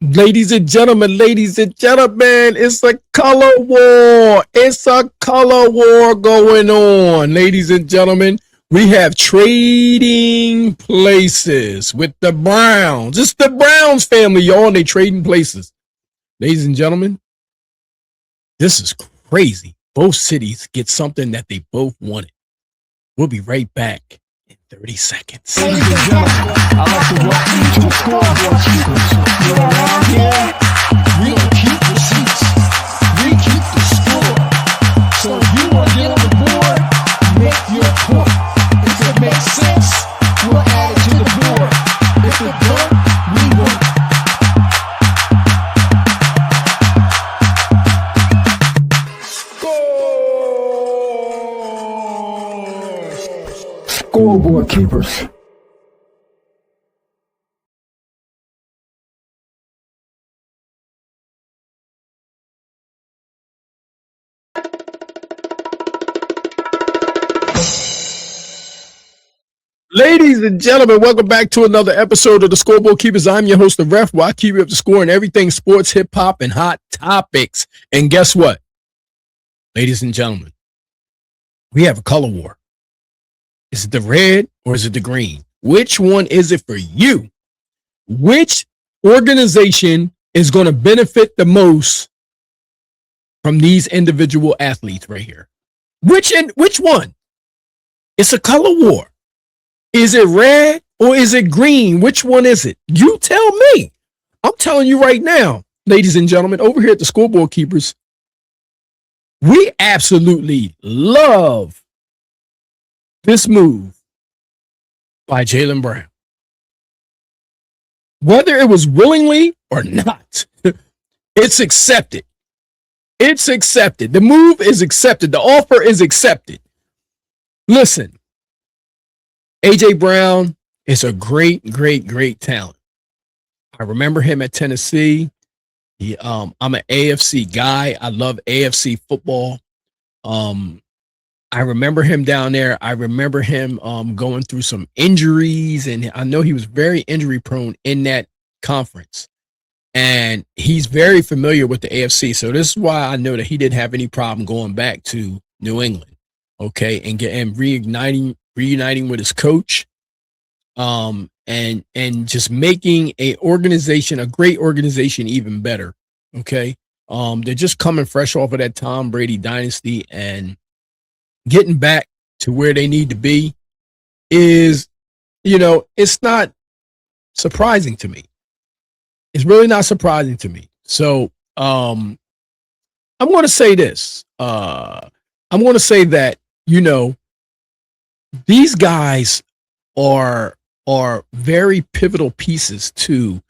Ladies and gentlemen, it's a color war. It's a color war going on. Ladies and gentlemen, we have trading places with the Browns. It's the Browns family, y'all, and they trading places. Ladies and gentlemen, this is crazy. Both cities get something that they both wanted. We'll be right back in 30 seconds. Ladies and gentlemen, I'd like to welcome you to the Scoreboardkeepers. You're around here, we don't keep receipts. We keep the score. So if you want to get on the board, make your point. If it makes sense, we'll add it to the board. If it don't, we won't. Scoreboardkeepers. Ladies and gentlemen, welcome back to another episode of the Scoreboardkeepers. I'm your host, the Ref, where I keep you up to score and everything sports, hip-hop, and hot topics. And guess what? Ladies and gentlemen, we have a color war. Is it the red or is it the green? Which one is it for you? Which organization is going to benefit the most from these individual athletes right here? Which one? It's a color war. Is it red or is it green? Which one is it? You tell me. I'm telling you right now, ladies and gentlemen, over here at the Scoreboardkeepers, we absolutely love this move by Jaylen Brown. Whether it was willingly or not, it's accepted. It's accepted. The move is accepted. The offer is accepted. Listen, A.J. Brown is a great talent. I remember him at Tennessee. I'm an AFC guy. I love AFC football. I remember him down there. I remember him going through some injuries, and I know he was very injury prone in that conference. And he's very familiar with the AFC. So this is why I know that he didn't have any problem going back to New England. Okay, and reuniting with his coach, and just making a great organization, even better. Okay, they're just coming fresh off of that Tom Brady dynasty and getting back to where they need to be is, it's not surprising to me. It's really not surprising to me. So, I'm going to say this. I'm going to say that, these guys are very pivotal pieces to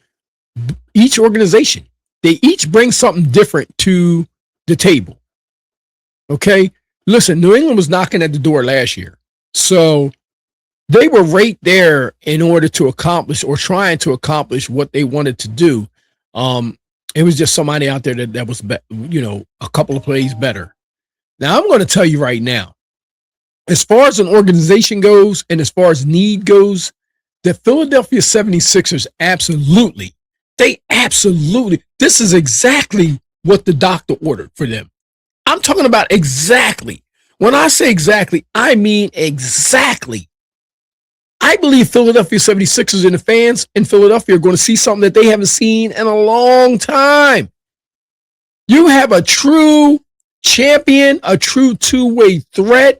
each organization. They each bring something different to the table. Okay? Listen, New England was knocking at the door last year. So they were right there in order to accomplish or trying to accomplish what they wanted to do. It was just somebody out there that was, a couple of plays better. Now, I'm going to tell you right now, as far as an organization goes and as far as need goes, the Philadelphia 76ers this is exactly what the doctor ordered for them. I'm talking about exactly. When I say exactly, I mean exactly. I believe Philadelphia 76ers and the fans in Philadelphia are going to see something that they haven't seen in a long time. You have a true champion, a true two-way threat.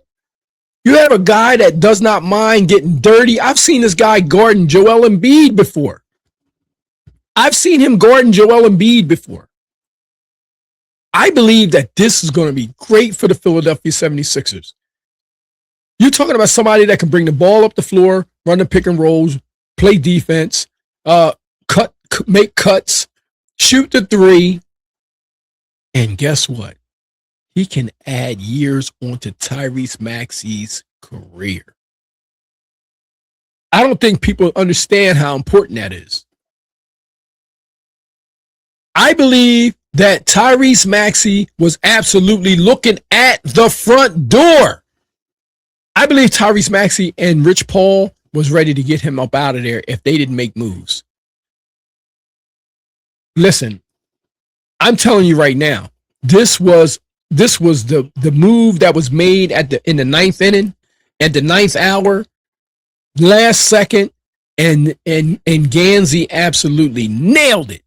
You have a guy that does not mind getting dirty. I've seen this guy guarding Joel Embiid before. I believe that this is going to be great for the Philadelphia 76ers. You're talking about somebody that can bring the ball up the floor, run the pick and rolls, play defense, make cuts, shoot the three. And guess what? He can add years onto Tyrese Maxey's career. I don't think people understand how important that is. I believe that Tyrese Maxey was absolutely looking at the front door. I believe Tyrese Maxey and Rich Paul was ready to get him up out of there if they didn't make moves. Listen, I'm telling you right now, this was the move that was made in the ninth inning, at the ninth hour, last second, and Gansey absolutely nailed it.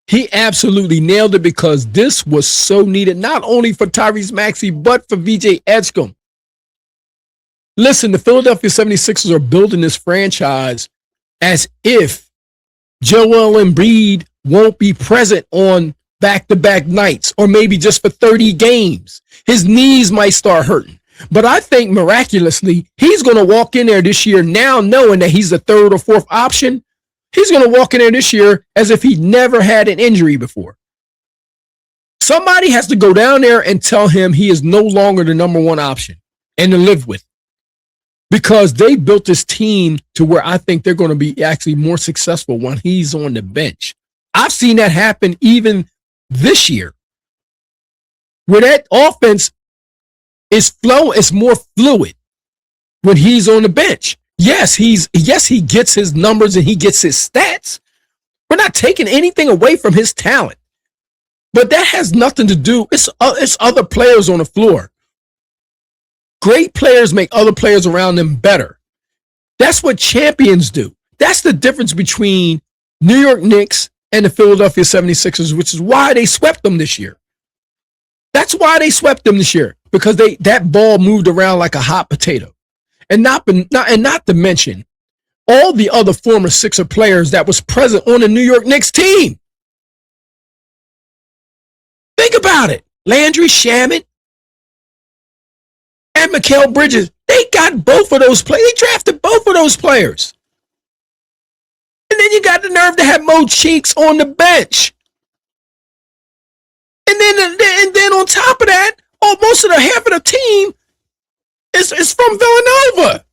He absolutely nailed it because this was so needed, not only for Tyrese Maxey, but for VJ Edgecombe. Listen, the Philadelphia 76ers are building this franchise as if Joel Embiid won't be present on back-to-back nights or maybe just for 30 games. His knees might start hurting. But I think miraculously, he's going to walk in there this year now knowing that he's the third or fourth option. He's going to walk in there this year as if he never had an injury before. Somebody has to go down there and tell him he is no longer the number one option and to live with. Because they built this team to where I think they're going to be actually more successful when he's on the bench. I've seen that happen even this year, where that offense is more fluid when he's on the bench. Yes, he gets his numbers and he gets his stats. We're not taking anything away from his talent, but that has nothing to do. It's other players on the floor. Great players make other players around them better. That's what champions do. That's the difference between New York Knicks and the Philadelphia 76ers, which is why they swept them this year. That's why they swept them this year, because that ball moved around like a hot potato. And not to mention all the other former Sixer players that was present on the New York Knicks team. Think about it. Landry Shamet and Mikal Bridges, they got both of those players. They drafted both of those players. And then you got the nerve to have Mo Cheeks on the bench. And then on top of that, most of the half of the team is from Villanova.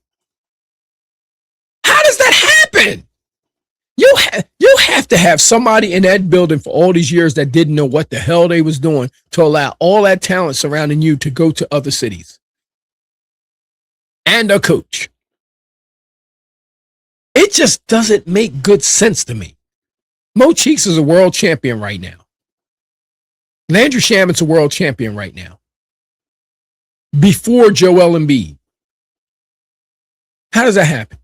How does that happen? You have to have somebody in that building for all these years that didn't know what the hell they was doing to allow all that talent surrounding you to go to other cities. And a coach. It just doesn't make good sense to me. Mo Cheeks is a world champion right now. Landry Shamet's a world champion right now. Before Joel Embiid. How does that happen?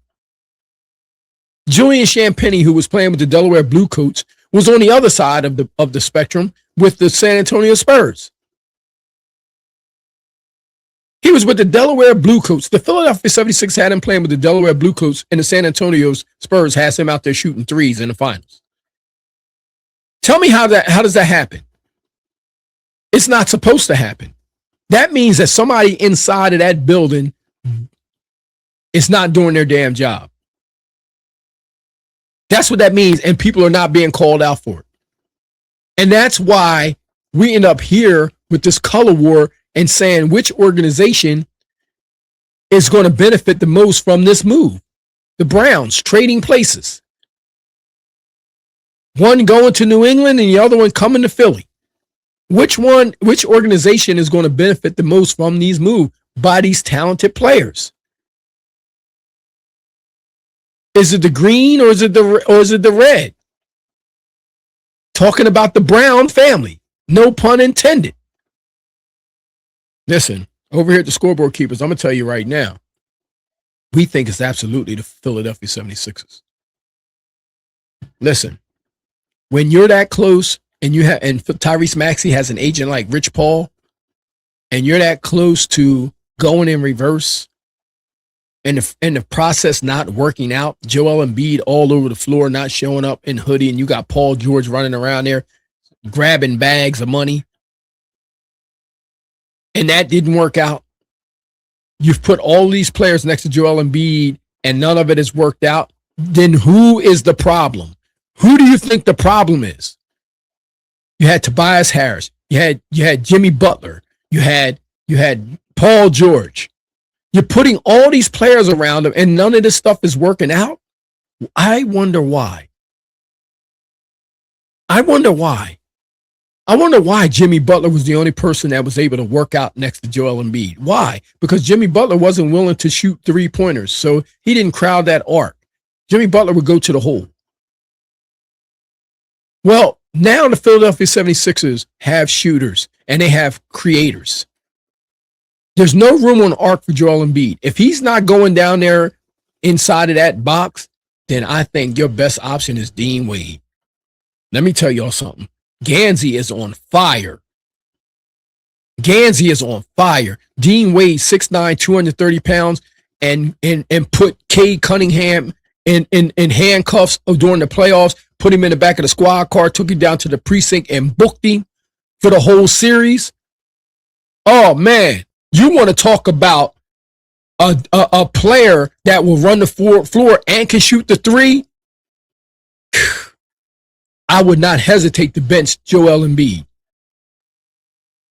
Julian Champagnie, who was playing with the Delaware Bluecoats, was on the other side of the spectrum with the San Antonio Spurs. He was with the Delaware Bluecoats. The Philadelphia 76ers had him playing with the Delaware Bluecoats, and the San Antonio Spurs has him out there shooting threes in the finals. Tell me how does that happen? It's not supposed to happen. That means that somebody inside of that building is not doing their damn job. That's what that means, and people are not being called out for it. And that's why we end up here with this color war and saying which organization is going to benefit the most from this move. The Browns trading places. One going to New England and the other one coming to Philly. Which organization is going to benefit the most from these moves by these talented players? Is it the green or is it the red? Talking about the Brown family. No pun intended. Listen, over here at the Scoreboard Keepers, I'm going to tell you right now, we think it's absolutely the Philadelphia 76ers. Listen, when you're that close and Tyrese Maxey has an agent like Rich Paul, and you're that close to going in reverse, and the process not working out, Joel Embiid all over the floor, not showing up in hoodie, and you got Paul George running around there grabbing bags of money, and that didn't work out. You've put all these players next to Joel Embiid, and none of it has worked out. Then who is the problem? Who do you think the problem is? You had Tobias Harris. You had Jimmy Butler. You had Paul George. You're putting all these players around them, and none of this stuff is working out. I wonder why. I wonder why Jimmy Butler was the only person that was able to work out next to Joel Embiid. Why? Because Jimmy Butler wasn't willing to shoot three-pointers, so he didn't crowd that arc. Jimmy Butler would go to the hole. Well, now the Philadelphia 76ers have shooters and they have creators. There's no room on the arc for Joel Embiid. If he's not going down there inside of that box, then I think your best option is Dean Wade. Let me tell y'all something. Gansey is on fire. Gansey is on fire. Dean Wade, 6'9", 230 pounds, and put Cade Cunningham in handcuffs during the playoffs, put him in the back of the squad car, took him down to the precinct and booked him for the whole series. Oh, man. You want to talk about a player that will run the floor and can shoot the three? I would not hesitate to bench Joel Embiid.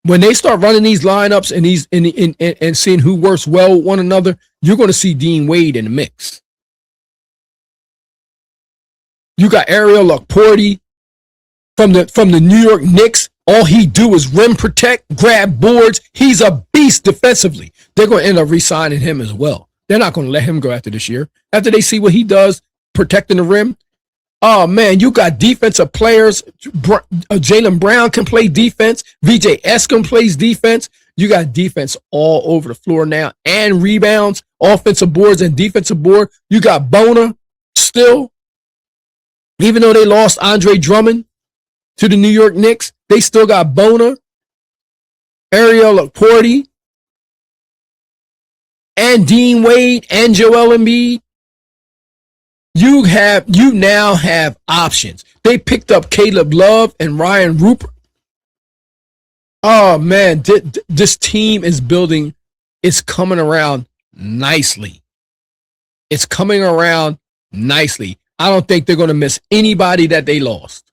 When they start running these lineups and these and seeing who works well with one another, you're going to see Dean Wade in the mix. You got Ariel Laporte from the New York Knicks. All he do is rim protect, grab boards. He's a beast defensively. They're going to end up re-signing him as well. They're not going to let him go after this year. After they see what he does protecting the rim. Oh, man, you got defensive players. Jaylen Brown can play defense. VJ Escom plays defense. You got defense all over the floor now and rebounds, offensive boards and defensive board. You got Bona still. Even though they lost Andre Drummond to the New York Knicks, they still got Bona, Ariel Laporte, and Dean Wade and Joel Embiid. You now have options. They picked up Caleb Love and Ryan Rupert. Oh, man, this team is building. It's coming around nicely. It's coming around nicely. I don't think they're going to miss anybody that they lost.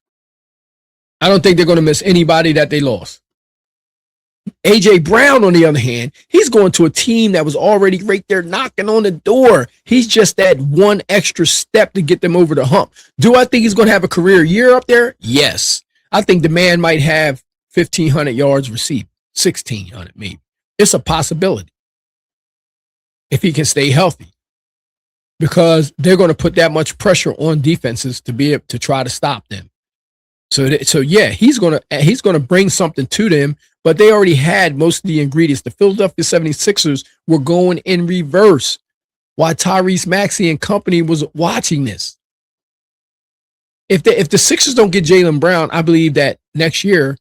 A.J. Brown, on the other hand, he's going to a team that was already right there knocking on the door. He's just that one extra step to get them over the hump. Do I think he's going to have a career year up there? Yes. I think the man might have 1,500 yards received, 1,600 maybe. It's a possibility if he can stay healthy, because they're going to put that much pressure on defenses to be able to try to stop them. So yeah, he's going to bring something to them, but they already had most of the ingredients. The Philadelphia 76ers were going in reverse while Tyrese Maxey and company was watching this. If the Sixers don't get Jaylen Brown, I believe that next year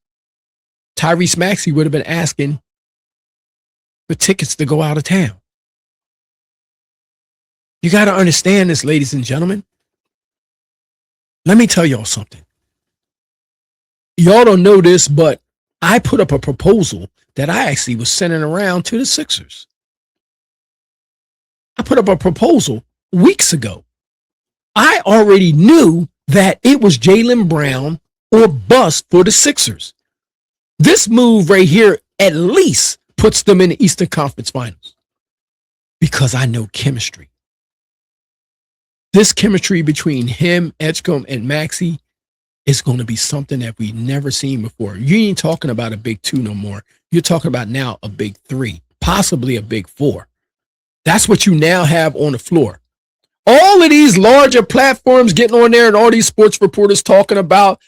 Tyrese Maxey would have been asking for tickets to go out of town. You got to understand this, ladies and gentlemen. Let me tell y'all something. Y'all don't know this, but I put up a proposal that I actually was sending around to the Sixers. I put up a proposal weeks ago. I already knew that it was Jaylen Brown or bust for the Sixers. This move right here at least puts them in the Eastern Conference Finals because I know chemistry. This chemistry between him, Edgecombe, and Maxey is going to be something that we've never seen before. You ain't talking about a big two no more. You're talking about now a big three, possibly a big four. That's what you now have on the floor. All of these larger platforms getting on there and all these sports reporters talking about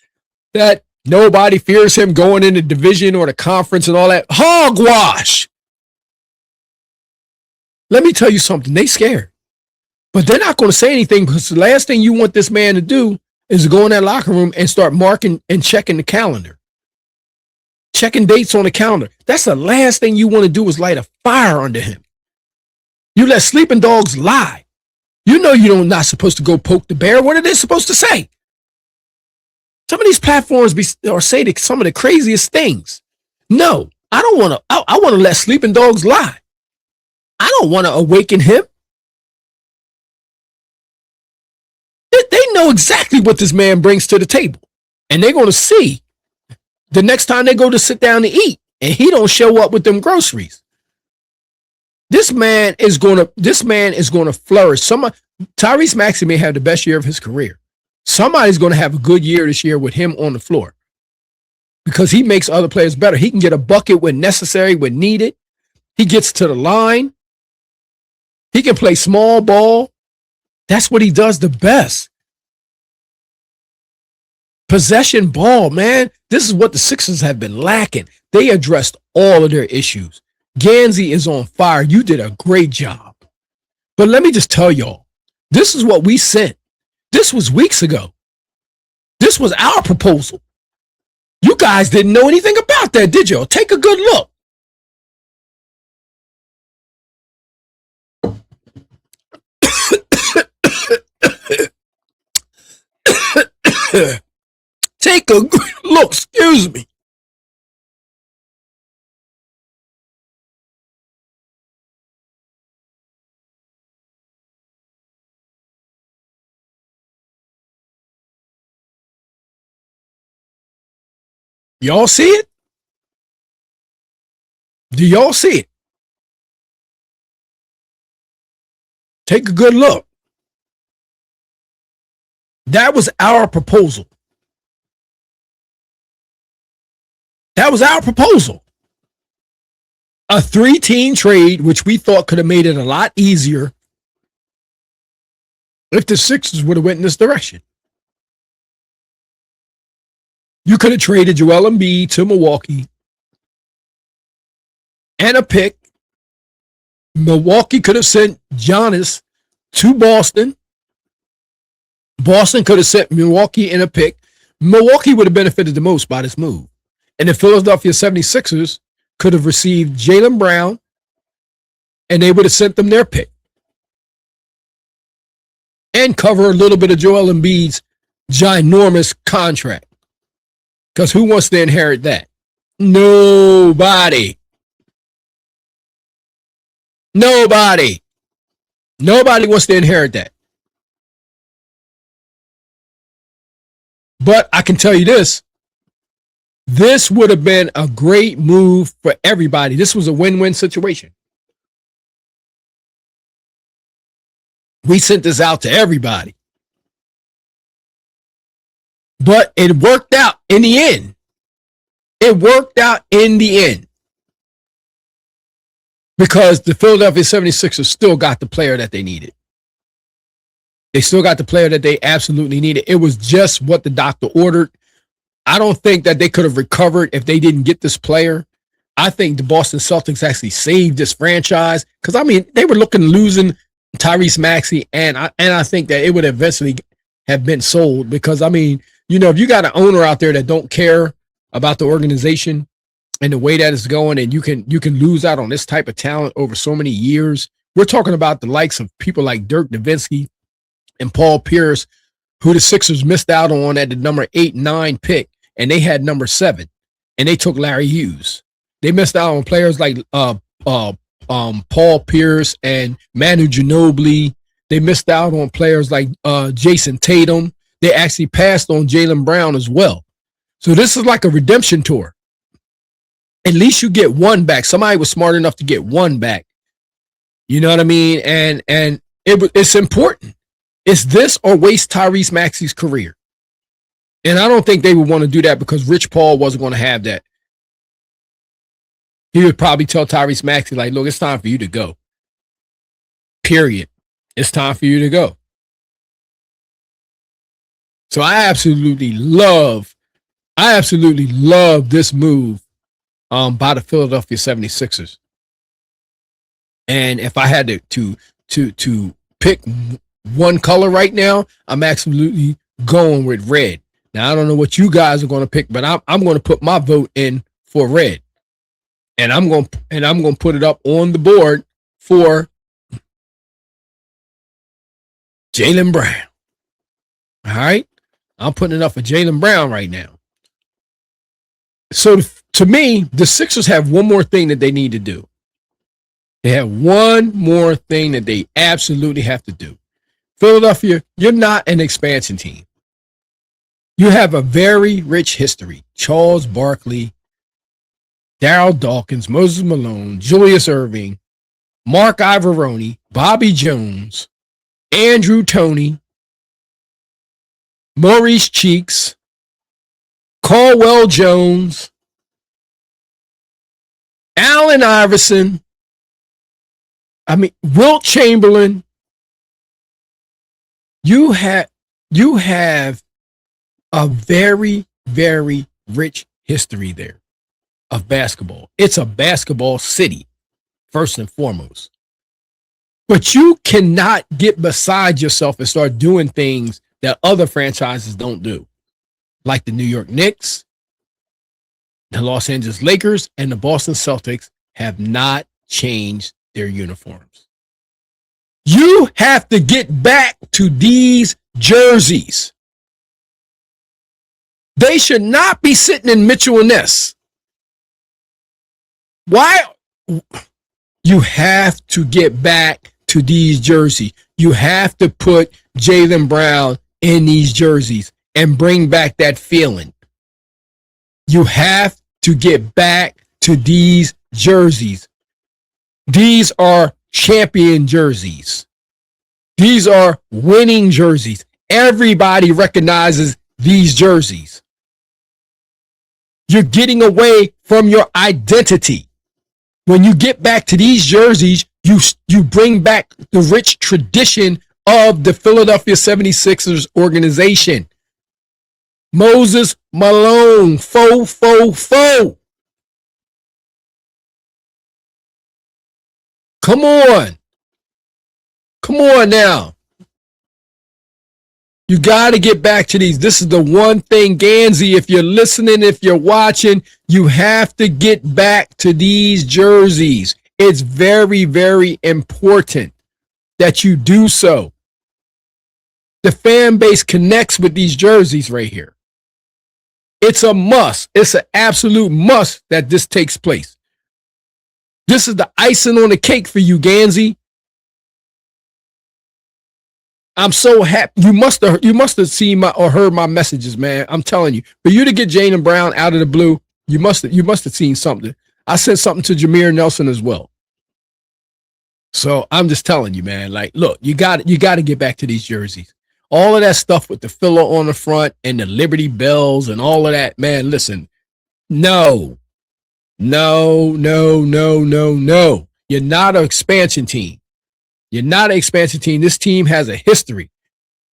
that nobody fears him going in the division or the conference and all that. Hogwash. Let me tell you something. They scared. But they're not going to say anything because the last thing you want this man to do is to go in that locker room and start marking and checking the calendar. Checking dates on the calendar. That's the last thing you want to do is light a fire under him. You let sleeping dogs lie. You know you're not supposed to go poke the bear. What are they supposed to say? Some of these platforms say some of the craziest things. No, I don't want to. I want to let sleeping dogs lie. I don't want to awaken him. They know exactly what this man brings to the table. And they're going to see the next time they go to sit down to eat and he don't show up with them groceries. This man is going to flourish. Tyrese Maxey may have the best year of his career. Somebody's going to have a good year this year with him on the floor because he makes other players better. He can get a bucket when necessary, when needed. He gets to the line. He can play small ball. That's what he does the best. Possession ball, man. This is what the Sixers have been lacking. They addressed all of their issues. Gansey is on fire. You did a great job. But let me just tell y'all, this is what we sent. This was weeks ago. This was our proposal. You guys didn't know anything about that, did you? Take a good look. Take a good look, excuse me. Y'all see it? Do y'all see it? Take a good look. That was our proposal. That was our proposal. A 3-team trade, which we thought could have made it a lot easier if the Sixers would have went in this direction. You could have traded Joel Embiid to Milwaukee and a pick. Milwaukee could have sent Giannis to Boston. Boston could have sent Milwaukee in a pick. Milwaukee would have benefited the most by this move. And the Philadelphia 76ers could have received Jaylen Brown, and they would have sent them their pick. And cover a little bit of Joel Embiid's ginormous contract. Because who wants to inherit that? Nobody. Nobody. Nobody wants to inherit that. But I can tell you this would have been a great move for everybody. This was a win-win situation. We sent this out to everybody. But it worked out in the end. It worked out in the end. Because the Philadelphia 76ers still got the player that they needed. They still got the player that they absolutely needed. It was just what the doctor ordered. I don't think that they could have recovered if they didn't get this player. I think the Boston Celtics actually saved this franchise. Because, I mean, they were losing Tyrese Maxey, and I think that it would eventually have been sold. Because, I mean, you know, if you got an owner out there that don't care about the organization and the way that it's going, and you can lose out on this type of talent over so many years. We're talking about the likes of people like Dirk Nowitzki and Paul Pierce, who the Sixers missed out on at the number 8-9 pick, and they had number 7, and they took Larry Hughes. They missed out on players like Paul Pierce and Manu Ginobili. They missed out on players like Jason Tatum. They actually passed on Jaylen Brown as well. So this is like a redemption tour. At least you get one back. Somebody was smart enough to get one back. You know what I mean? And it's important. It's this or waste Tyrese Maxey's career. And I don't think they would want to do that because Rich Paul wasn't going to have that. He would probably tell Tyrese Maxey, like, look, it's time for you to go. Period. It's time for you to go. So I absolutely love this move by the Philadelphia 76ers. And if I had to pick one color right now, I'm absolutely going with red. Now, I don't know what you guys are going to pick, but I'm going to put my vote in for red. And I'm going to put it up on the board for Jaylen Brown. All right? I'm putting it up for Jaylen Brown right now. So to me, the Sixers have one more thing that they need to do. They have one more thing that they absolutely have to do. Philadelphia, you're not an expansion team. You have a very rich history. Charles Barkley, Darryl Dawkins, Moses Malone, Julius Erving, Mark Ivoroni, Bobby Jones, Andrew Toney, Maurice Cheeks, Caldwell Jones, Allen Iverson, Wilt Chamberlain. You have a very, very rich history there of basketball. It's a basketball city, first and foremost. But you cannot get beside yourself and start doing things that other franchises don't do, like the New York Knicks, the Los Angeles Lakers, and the Boston Celtics have not changed their uniforms. You have to get back to these jerseys. They should not be sitting in Mitchell and Ness. Why? You have to get back to these jerseys. You have to put Jaylen Brown in these jerseys and bring back that feeling. You have to get back to these jerseys. These are champion jerseys. These are winning jerseys. Everybody recognizes these jerseys. You're getting away from your identity. When you get back to these jerseys, you bring back the rich tradition of the Philadelphia 76ers organization. Moses Malone, fo. Come on. Come on now. You got to get back to these. This is the one thing, Gansey, if you're listening, if you're watching, you have to get back to these jerseys. It's very, very important that you do so. The fan base connects with these jerseys right here. It's a must. It's an absolute must that this takes place. This is the icing on the cake for you, Gansey. I'm so happy. You must have seen or heard my messages, man. I'm telling you. For you to get Jaylen Brown out of the blue, you must have seen something. I sent something to Jameer Nelson as well. So I'm just telling you, man. Like, look, you got to get back to these jerseys. All of that stuff with the filler on the front and the Liberty Bells and all of that, man. Listen, no. You're not an expansion team. You're not an expansion team. This team has a history.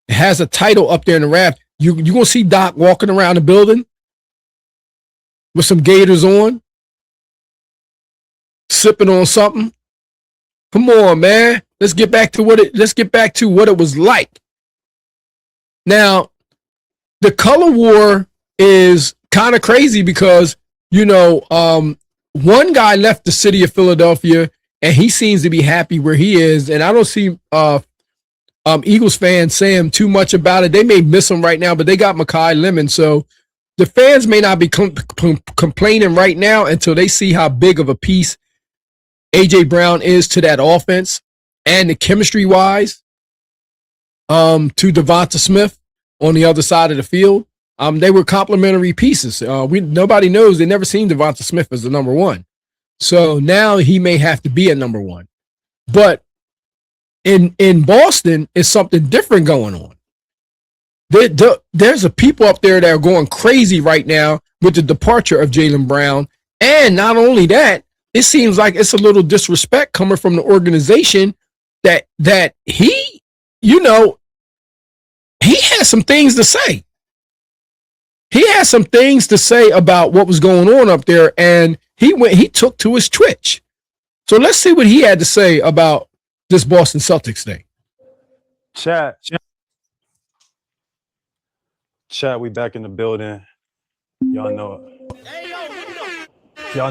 It has a title up there in the raft. You gonna see Doc walking around the building with some gaiters on, sipping on something. Come on, man. Let's get back to what it was like. Now, the color war is kind of crazy because, one guy left the city of Philadelphia and he seems to be happy where he is. And I don't see Eagles fans saying too much about it. They may miss him right now, but they got Mekhi Lemon. So the fans may not be complaining right now until they see how big of a piece A.J. Brown is to that offense and the chemistry-wise to Devonta Smith on the other side of the field. They were complementary pieces. Nobody knows. They never seen Devonta Smith as the number one. So now he may have to be a number one. But in Boston, it's something different going on. There's a people up there that are going crazy right now with the departure of Jaylen Brown. And not only that, it seems like it's a little disrespect coming from the organization that he has some things to say. He has some things to say about what was going on up there, and he took to his Twitch. So let's see what he had to say about this Boston Celtics thing. Chat, we back in the building. Y'all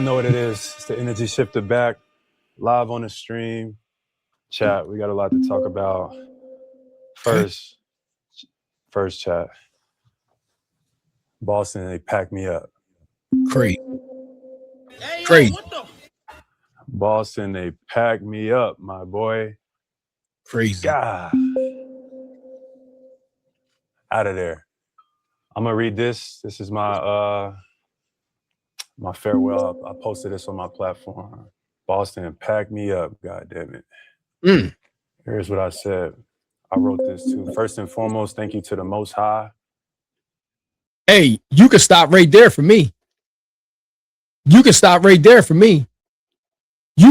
know what it is. It's the Energy Shifter back, live on the stream. Chat, we got a lot to talk about. First chat. Boston, they packed me up. Crazy. Boston, they packed me up, my boy. Crazy. God. Out of there. I'm going to read this. This is my farewell. I posted this on my platform. Boston, packed me up, God damn it. Here's what I said. I wrote this too. First and foremost, thank you to the Most High. Hey, you can stop right there for me. You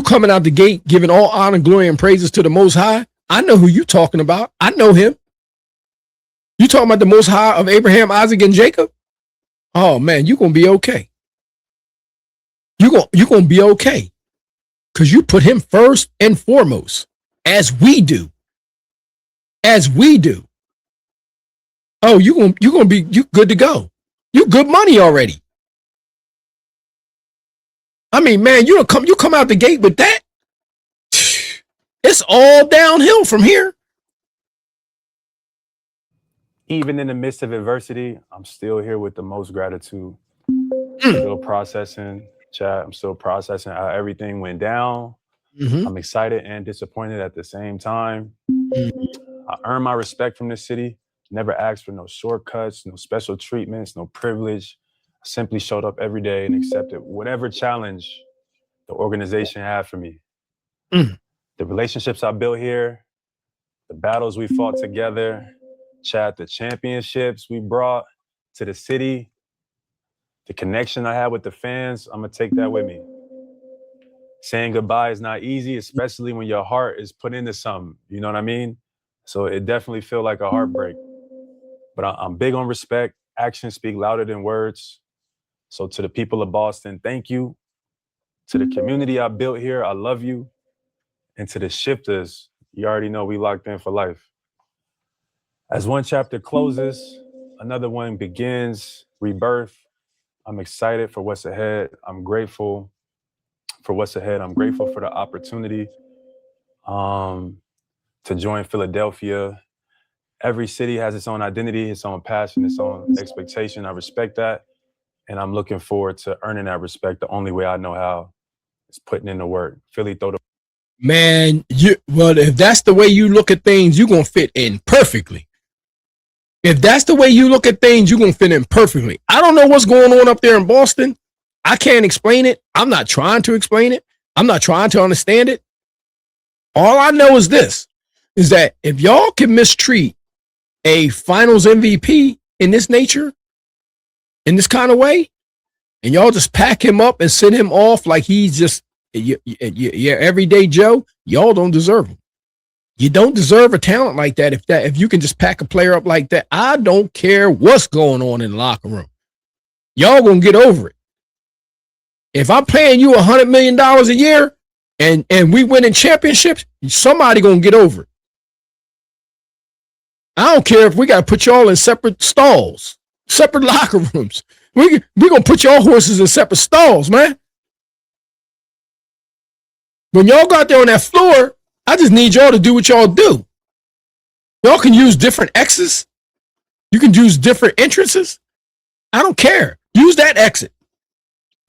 coming out the gate, giving all honor, glory, and praises to the Most High. I know who you talking about. I know him. You talking about the Most High of Abraham, Isaac, and Jacob? Oh man, you're gonna be okay. You're gonna be okay. Because you put him first and foremost, as we do. As we do. Oh, you're gonna be good to go. You good money already. I mean, man, you come out the gate with that. It's all downhill from here. Even in the midst of adversity, I'm still here with the most gratitude. Still processing, chat. I'm still processing how everything went down. I'm excited and disappointed at the same time. I earned my respect from this city. Never asked for no shortcuts, no special treatments, no privilege. I simply showed up every day and accepted whatever challenge the organization had for me. The relationships I built here, the battles we fought together, chat, the championships we brought to the city, the connection I had with the fans, I'm gonna take that with me. Saying goodbye is not easy, especially when your heart is put into something, you know what I mean? So it definitely felt like a heartbreak. But I'm big on respect. Actions speak louder than words. So to the people of Boston, thank you. To the community I built here, I love you. And to the shifters, you already know we locked in for life. As one chapter closes, another one begins, rebirth. I'm excited for what's ahead. I'm grateful for what's ahead. I'm grateful for the opportunity to join Philadelphia. Every city has its own identity, its own passion, its own expectation. I respect that. And I'm looking forward to earning that respect the only way I know how is putting in the work. Philly, throw the... Man, if that's the way you look at things, you're going to fit in perfectly. If that's the way you look at things, you're going to fit in perfectly. I don't know what's going on up there in Boston. I can't explain it. I'm not trying to explain it. I'm not trying to understand it. All I know is this, is that if y'all can mistreat a finals MVP in this nature, in this kind of way, and y'all just pack him up and send him off like he's just your everyday Joe, y'all don't deserve him. You don't deserve a talent like that. If you can just pack a player up like that, I don't care what's going on in the locker room. Y'all gonna get over it. If I'm paying you $100 million a year and we winning championships, somebody gonna get over it. I don't care if we got to put y'all in separate stalls, separate locker rooms. We're going to put y'all horses in separate stalls, man. When y'all go out there on that floor, I just need y'all to do what y'all do. Y'all can use different X's. You can use different entrances. I don't care. Use that exit.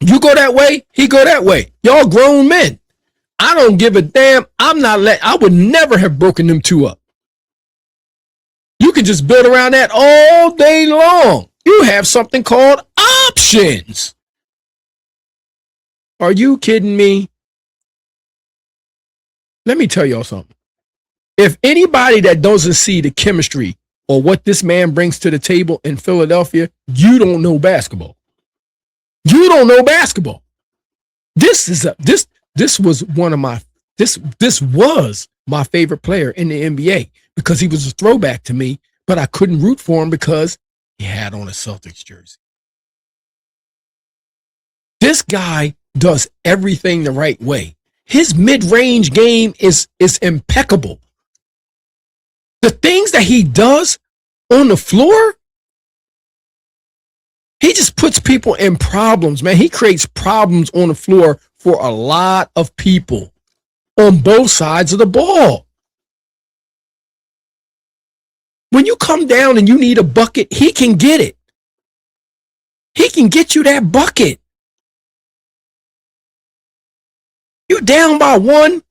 You go that way, he go that way. Y'all grown men. I don't give a damn. I would never have broken them two up. You can just build around that all day long. You have something called options. Are you kidding me? Let me tell y'all something. If anybody that doesn't see the chemistry or what this man brings to the table in Philadelphia, you don't know basketball. You don't know basketball. This was my favorite player in the NBA because he was a throwback to me, but I couldn't root for him because he had on a Celtics jersey. This guy does everything the right way. His mid-range game is impeccable. The things that he does on the floor, he just puts people in problems, man. He creates problems on the floor for a lot of people on both sides of the ball. When you come down and you need a bucket, he can get it. He can get you that bucket. You're down by one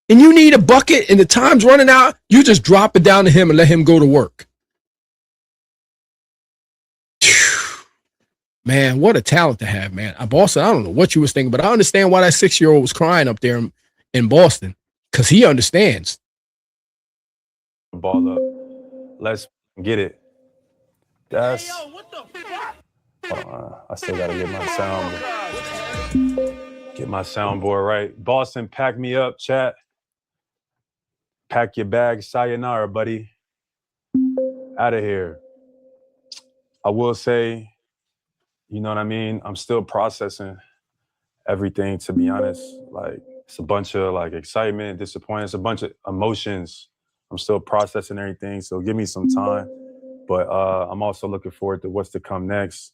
and you need a bucket and the time's running out, you just drop it down to him and let him go to work. Man, what a talent to have, man. Boston, I don't know what you was thinking, but I understand why that 6-year-old was crying up there in Boston because he understands. Ball up. Let's get it. That's... Hey, yo, what the fuck? I still got to get my soundboard right. Boston, pack me up, chat. Pack your bag. Sayonara, buddy. out of here. I will say, you know what I mean? I'm still processing everything, to be honest. Like, it's a bunch of like excitement, disappointment, it's a bunch of emotions. I'm still processing everything, so give me some time. But I'm also looking forward to what's to come next.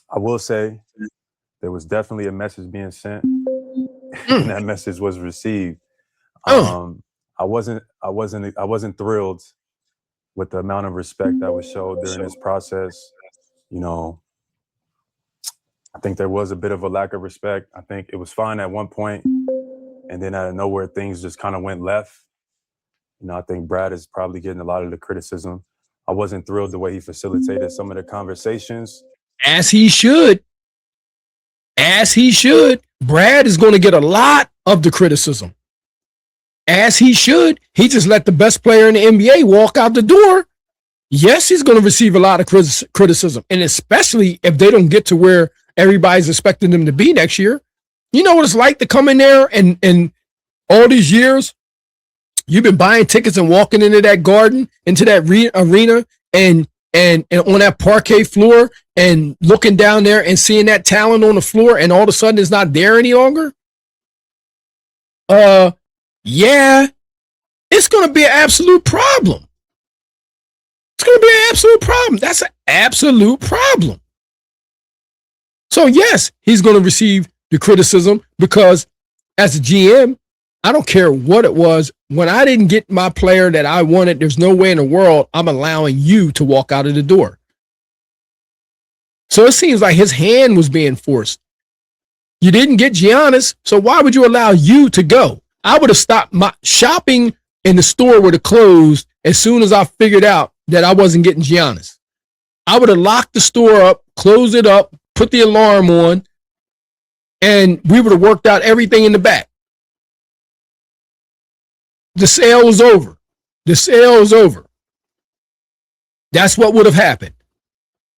I will say there was definitely a message being sent, and that message was received. I wasn't thrilled with the amount of respect that was showed during this process. You know, I think there was a bit of a lack of respect. I think it was fine at one point, and then out of nowhere, things just kind of went left. You know, I think Brad is probably getting a lot of the criticism. I wasn't thrilled the way he facilitated some of the conversations. As he should. As he should. Brad is going to get a lot of the criticism. As he should. He just let the best player in the NBA walk out the door. Yes, he's going to receive a lot of criticism, and especially if they don't get to where everybody's expecting them to be next year. You know what it's like to come in there and all these years, you've been buying tickets and walking into that garden, into that arena, and on that parquet floor and looking down there and seeing that talent on the floor, and all of a sudden it's not there any longer. Yeah, it's going to be an absolute problem. It's going to be an absolute problem. That's an absolute problem. So yes, he's going to receive the criticism because as a GM, I don't care what it was. When I didn't get my player that I wanted, there's no way in the world I'm allowing you to walk out of the door. So it seems like his hand was being forced. You didn't get Giannis, so why would you allow you to go? I would have stopped my shopping in the store would have closed as soon as I figured out that I wasn't getting Giannis. I would have locked the store up, closed it up, put the alarm on, and we would have worked out everything in the back. The sale was over. The sale was over. That's what would have happened.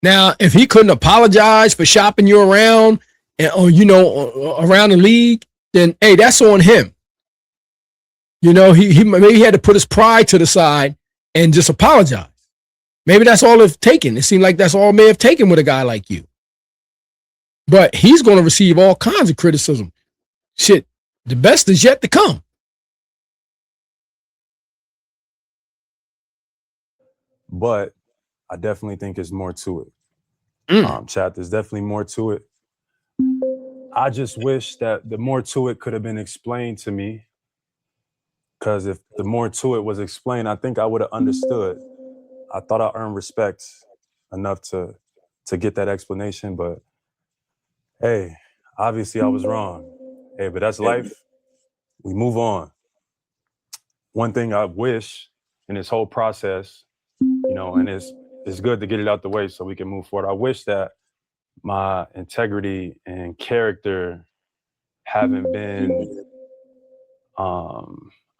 Now, if he couldn't apologize for shopping you around, or around the league, then hey, that's on him. You know, he maybe he had to put his pride to the side and just apologize. Maybe that's all it's taken. It seemed like that's all it may have taken with a guy like you. But he's going to receive all kinds of criticism. Shit, the best is yet to come. But I definitely think there's more to it. Chat, there's definitely more to it. I just wish that the more to it could have been explained to me. Because if the more to it was explained, I think I would have understood. I thought I earned respect enough to get that explanation. But hey, obviously I was wrong. Hey, but that's life. We move on. One thing I wish in this whole process, and it's good to get it out the way so we can move forward. I wish that my integrity and character haven't been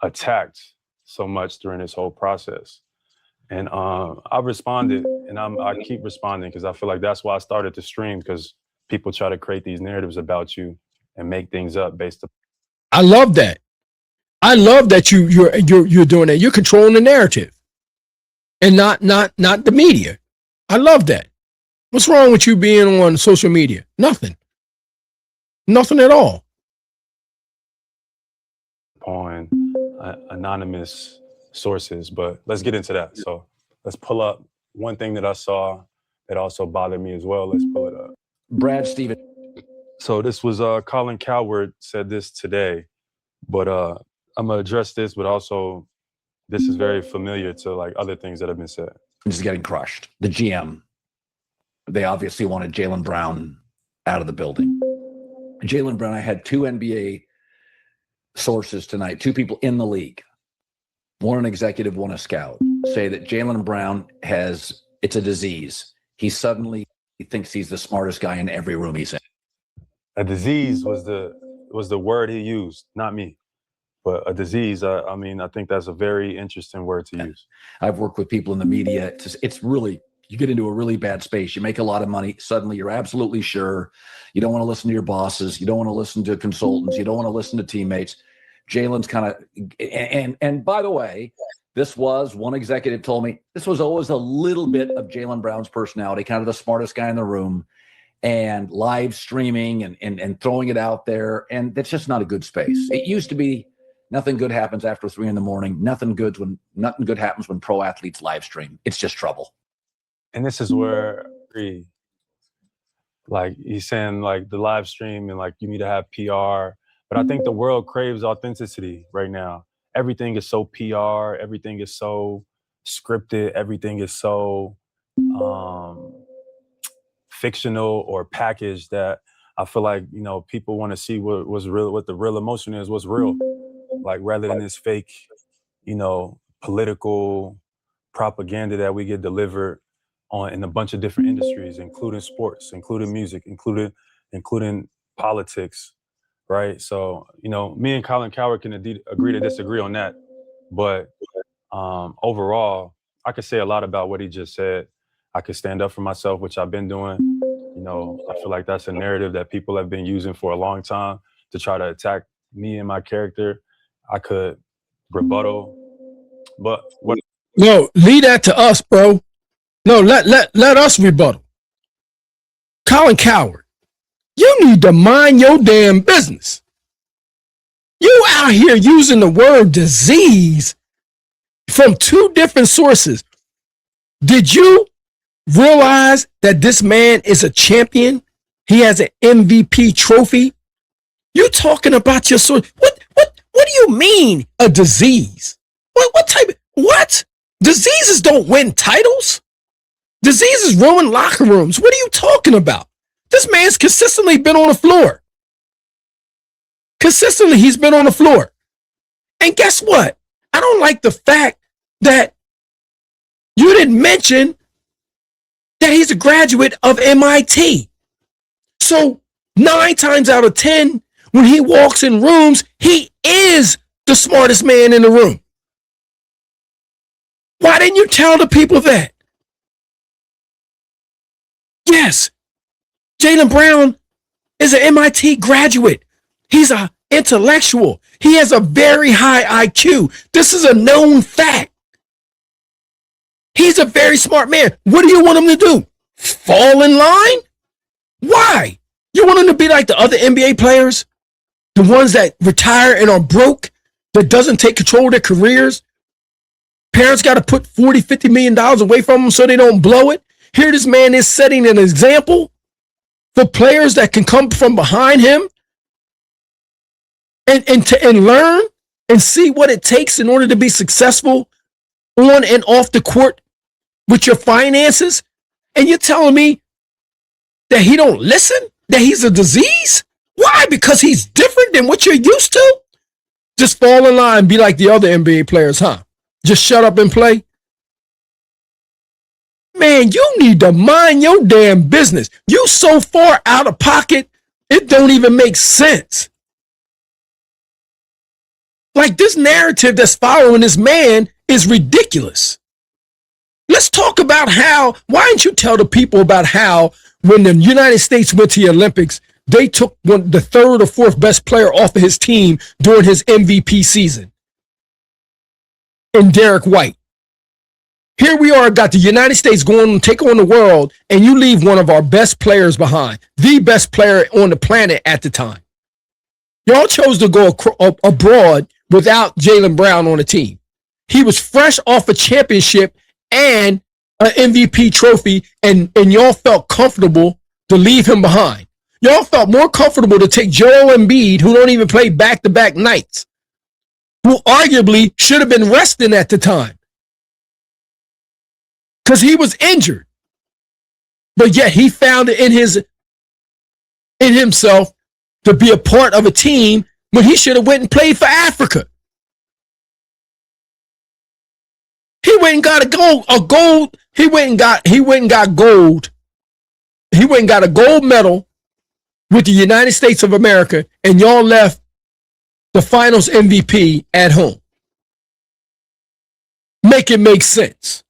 attacked so much during this whole process. And I responded, and I keep responding because I feel like that's why I started to stream, because people try to create these narratives about you and make things up based on. I love that. I love that you're doing that. You're controlling the narrative. And not the media. I love that. What's wrong with you being on social media? Nothing. Nothing at all. On anonymous sources, but let's get into that. So let's pull up one thing that I saw that also bothered me as well. Let's pull it up. Brad Stevens. So this was Colin Cowherd said this today, but I'm gonna address this, but also this is very familiar to like other things that have been said. This is getting crushed. The GM, they obviously wanted Jaylen Brown out of the building. Jaylen Brown, I had two NBA sources tonight, two people in the league, one an executive, one a scout, say that Jaylen Brown it's a disease. He thinks he's the smartest guy in every room he's in. A disease was the word he used, not me. But a disease, I think that's a very interesting word to use. I've worked with people in the media. It's really, you get into a really bad space. You make a lot of money. Suddenly you're absolutely sure. You don't want to listen to your bosses. You don't want to listen to consultants. You don't want to listen to teammates. Jaylen's kind of, and by the way, one executive told me, this was always a little bit of Jaylen Brown's personality, kind of the smartest guy in the room, and live streaming and throwing it out there. And that's just not a good space. It used to be nothing good happens after 3 a.m. Nothing good happens when pro athletes live stream. It's just trouble. And this is where I agree. Like he's saying, like the live stream and like you need to have PR. But I think the world craves authenticity right now. Everything is so PR. Everything is so scripted. Everything is so fictional or packaged that I feel like, you know, people want to see what was real, what the real emotion is, what's real. Like rather than this fake, you know, political propaganda that we get delivered on in a bunch of different industries, including sports, including music, including politics, right? So, you know, me and Colin Cowherd can agree to disagree on that. But overall, I could say a lot about what he just said. I could stand up for myself, which I've been doing. You know, I feel like that's a narrative that people have been using for a long time to try to attack me and my character. I could rebuttal, but what? No, leave that to us, bro. No, let us rebuttal. Colin Cowherd, you need to mind your damn business. You out here using the word disease from 2 different sources. Did you realize that this man is a champion? He has an MVP trophy. You talking about your source? What do you mean a disease? What type? What? Diseases don't win titles. Diseases ruin locker rooms. What are you talking about? This man's consistently been on the floor. Consistently, he's been on the floor. And guess what? I don't like the fact that you didn't mention that he's a graduate of MIT. So 9 times out of 10, when he walks in rooms, he is the smartest man in the room. Why didn't you tell the people that? Yes, Jaylen Brown is an MIT graduate. He's an intellectual. He has a very high IQ. This is a known fact. He's a very smart man. What do you want him to do? Fall in line? Why? You want him to be like the other NBA players? The ones that retire and are broke, that doesn't take control of their careers? Parents got to put $40, $50 million away from them so they don't blow it. Here this man is setting an example for players that can come from behind him and learn and see what it takes in order to be successful on and off the court with your finances. And you're telling me that he don't listen? That he's a disease? Why? Because he's different than what you're used to? Just fall in line and be like the other NBA players, huh? Just shut up and play? Man, you need to mind your damn business. You so far out of pocket, it don't even make sense. Like this narrative that's following this man is ridiculous. Let's talk about how, why didn't you tell the people about how when the United States went to the Olympics, they took the 3rd or 4th best player off of his team during his MVP season? And Derek White. Here we are, got the United States going to take on the world, and you leave one of our best players behind, the best player on the planet at the time. Y'all chose to go abroad without Jaylen Brown on the team. He was fresh off a championship and an MVP trophy, and y'all felt comfortable to leave him behind. Y'all felt more comfortable to take Joel Embiid, who don't even play back-to-back nights, who arguably should have been resting at the time because he was injured. But yet he found it in himself to be a part of a team when he should have went and played for Africa. He went and got gold. He went and got gold. He went and got a gold medal with the United States of America, and y'all left the finals MVP at home. Make it make sense.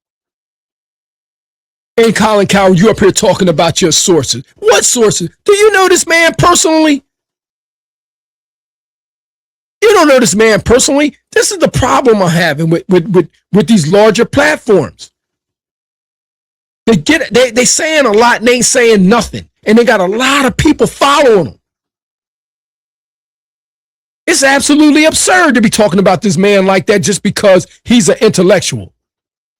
And Colin Cowherd, you up here talking about your sources. What sources? Do you know this man personally? You don't know this man personally. This is the problem I'm having with with these larger platforms. They saying a lot and they ain't saying nothing. And they got a lot of people following them. It's absolutely absurd to be talking about this man like that just because he's an intellectual.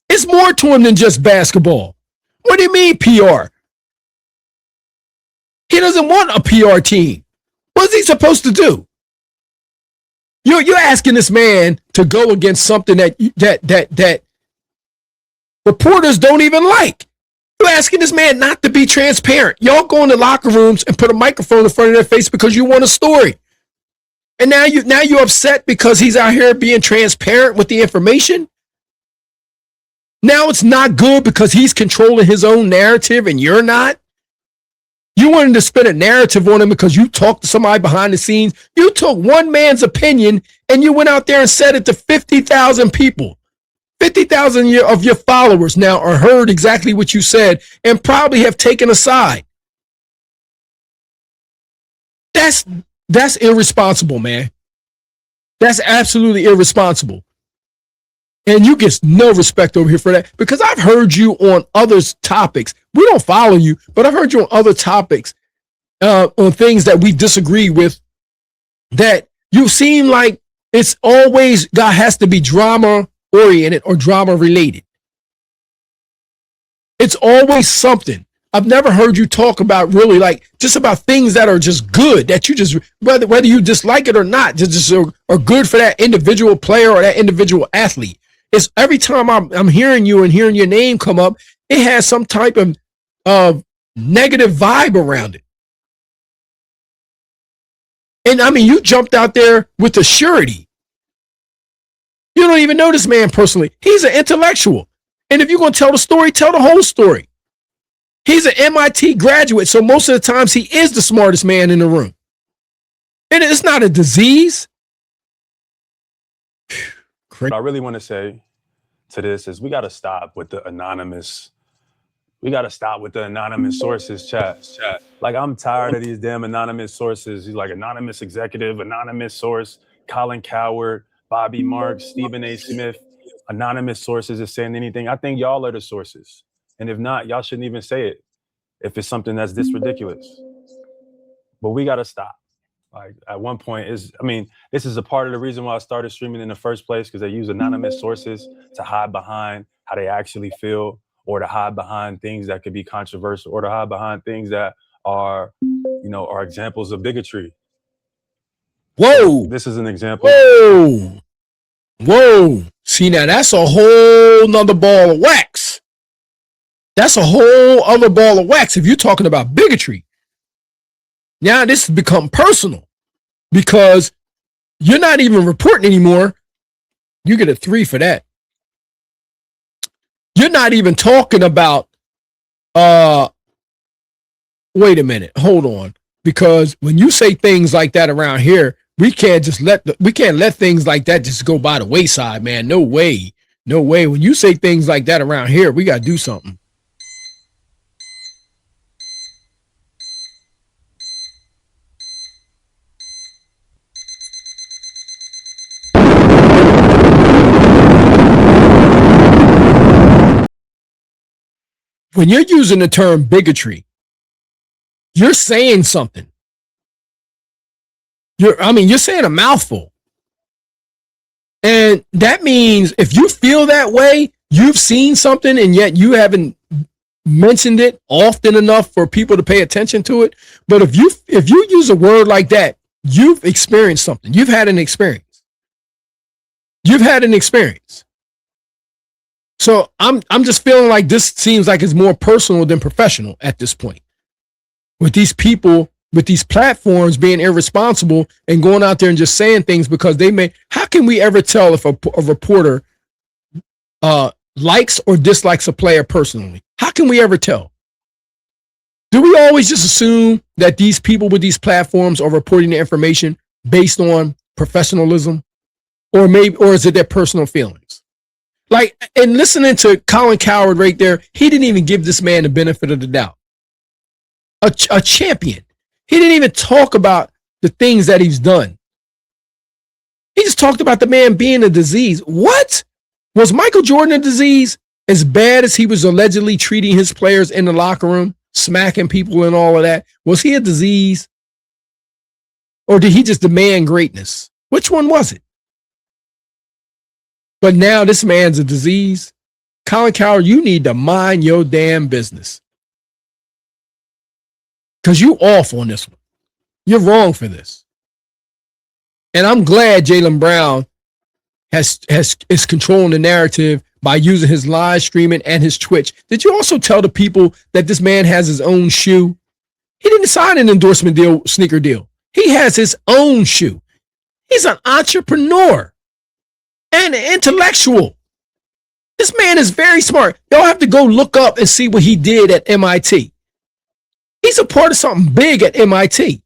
It's more to him than just basketball. What do you mean PR? He doesn't want a PR team. What's he supposed to do? You're asking this man to go against something that reporters don't even like. You're asking this man not to be transparent. Y'all go in the locker rooms and put a microphone in front of their face because you want a story. And now you're upset because he's out here being transparent with the information. Now it's not good because he's controlling his own narrative and you're not. You wanted to spin a narrative on him because you talked to somebody behind the scenes. You took one man's opinion and you went out there and said it to 50,000 people. 50,000 of your followers now are heard exactly what you said and probably have taken a side. That's irresponsible, man. That's absolutely irresponsible. And you get no respect over here for that because I've heard you on other topics. We don't follow you, but I've heard you on other topics on things that we disagree with that you seem like it's always has to be drama oriented or drama related. It's always something. I've never heard you talk about really like just about things that are just good that you just whether you dislike it or not, just are good for that individual player or that individual athlete. It's every time I'm hearing you and hearing your name come up, it has some type of negative vibe around it. And I mean, you jumped out there with the surety. You don't even know this man personally. He's an intellectual. And if you're going to tell the story, tell the whole story. He's an MIT graduate, so most of the times he is the smartest man in the room. And it's not a disease. What I really want to say to this is we got to stop with the anonymous. We got to stop with the anonymous sources chat. Like, I'm tired of these damn anonymous sources. He's like anonymous executive, anonymous source, Colin Coward, Bobby Marks, Stephen A. Smith. Anonymous sources is saying anything. I think y'all are the sources. And if not, y'all shouldn't even say it if it's something that's this ridiculous. But we got to stop. Like, at one point, this is a part of the reason why I started streaming in the first place, because they use anonymous sources to hide behind how they actually feel, or to hide behind things that could be controversial, or to hide behind things that are examples of bigotry. Whoa. So this is an example. Whoa. See, now that's a whole nother ball of wax. That's a whole other ball of wax if you're talking about bigotry. Now this has become personal because you're not even reporting anymore. You get a 3 for that. You're not even talking about, wait a minute, hold on. Because when you say things like that around here, we can't let things like that just go by the wayside, man. No way. When you say things like that around here, we got to do something. When you're using the term bigotry, you're saying something. You're saying a mouthful. And that means if you feel that way, you've seen something and yet you haven't mentioned it often enough for people to pay attention to it. But if you use a word like that, you've experienced something. You've had an experience. So I'm just feeling like this seems like it's more personal than professional at this point. With these people, with these platforms being irresponsible and going out there and just saying things because they may. How can we ever tell if a reporter likes or dislikes a player personally? How can we ever tell? Do we always just assume that these people with these platforms are reporting the information based on professionalism, or is it their personal feelings? Like, and listening to Colin Coward right there, he didn't even give this man the benefit of the doubt. A champion. He didn't even talk about the things that he's done. He just talked about the man being a disease. What? Was Michael Jordan a disease? As bad as he was allegedly treating his players in the locker room, smacking people and all of that, was he a disease? Or did he just demand greatness? Which one was it? But now this man's a disease. Colin Cowherd, you need to mind your damn business. Because you off on this one. You're wrong for this. And I'm glad Jaylen Brown is controlling the narrative by using his live streaming and his Twitch. Did you also tell the people that this man has his own shoe? He didn't sign an endorsement deal, sneaker deal. He has his own shoe. He's an entrepreneur and an intellectual. This man is very smart. Y'all have to go look up and see what he did at MIT. He's a part of something big at MIT.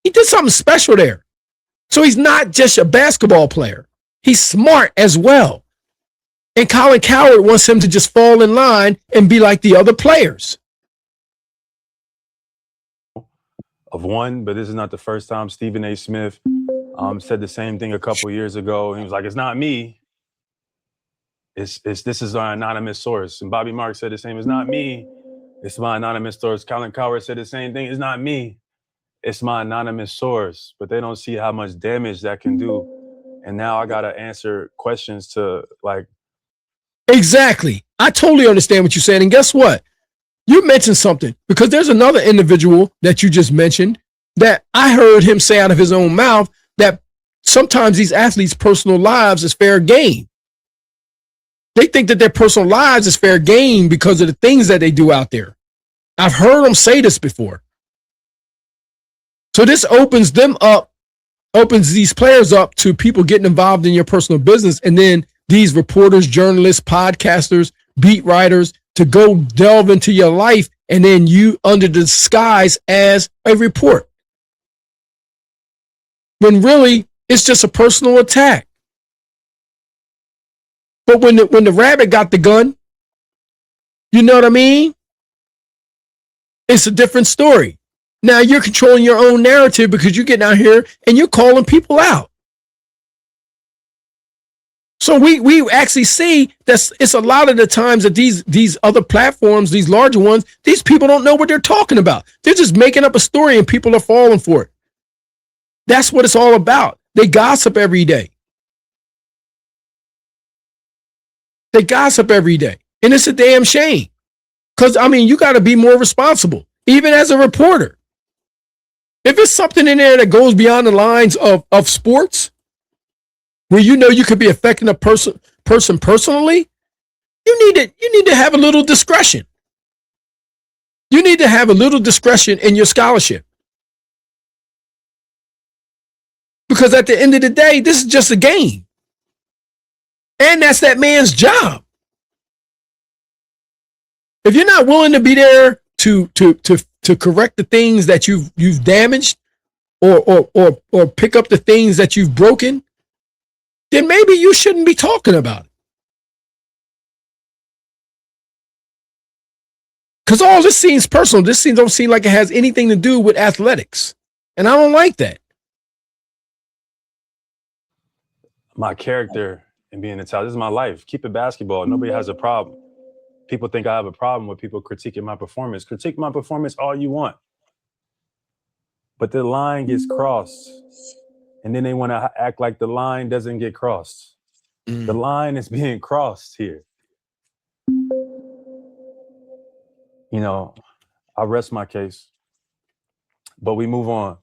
He did something special there. So he's not just a basketball player. He's smart as well. And Colin Cowherd wants him to just fall in line and be like the other players. Of one, but this is not the first time. Stephen A. Smith said the same thing a couple years ago. He was like, "It's not me. This is our anonymous source." And Bobby Marks said the same. "It's not me. It's my anonymous source." Colin Cowherd said the same thing. "It's not me. It's my anonymous source." But they don't see how much damage that can do. And now I got to answer questions to like. Exactly. I totally understand what you're saying. And guess what? You mentioned something because there's another individual that you just mentioned that I heard him say out of his own mouth that sometimes these athletes' personal lives is fair game. They think that their personal lives is fair game because of the things that they do out there. I've heard them say this before. So this opens these players up to people getting involved in your personal business. And then these reporters, journalists, podcasters, beat writers to go delve into your life. And then you under the disguise as a report. When really it's just a personal attack. But when the rabbit got the gun, you know what I mean? It's a different story. Now you're controlling your own narrative because you're getting out here and you're calling people out. So we actually see that it's a lot of the times that these other platforms, these larger ones, these people don't know what they're talking about. They're just making up a story and people are falling for it. That's what it's all about. They gossip every day. They gossip every day. And it's a damn shame. Because, I mean, you got to be more responsible, even as a reporter. If it's something in there that goes beyond the lines of sports, where you know you could be affecting a person personally, you need to have a little discretion. You need to have a little discretion in your scholarship. Because at the end of the day, this is just a game. And that's that man's job. If you're not willing to be there to correct the things that you've damaged or pick up the things that you've broken, then maybe you shouldn't be talking about it. Because all this seems personal. This don't seem like it has anything to do with athletics. And I don't like that. My character and being a child, this is my life. Keep it basketball. Nobody has a problem. People think I have a problem with people critiquing my performance. Critique my performance all you want. But the line gets crossed. And then they want to act like the line doesn't get crossed. The line is being crossed here. You know, I rest my case. But we move on.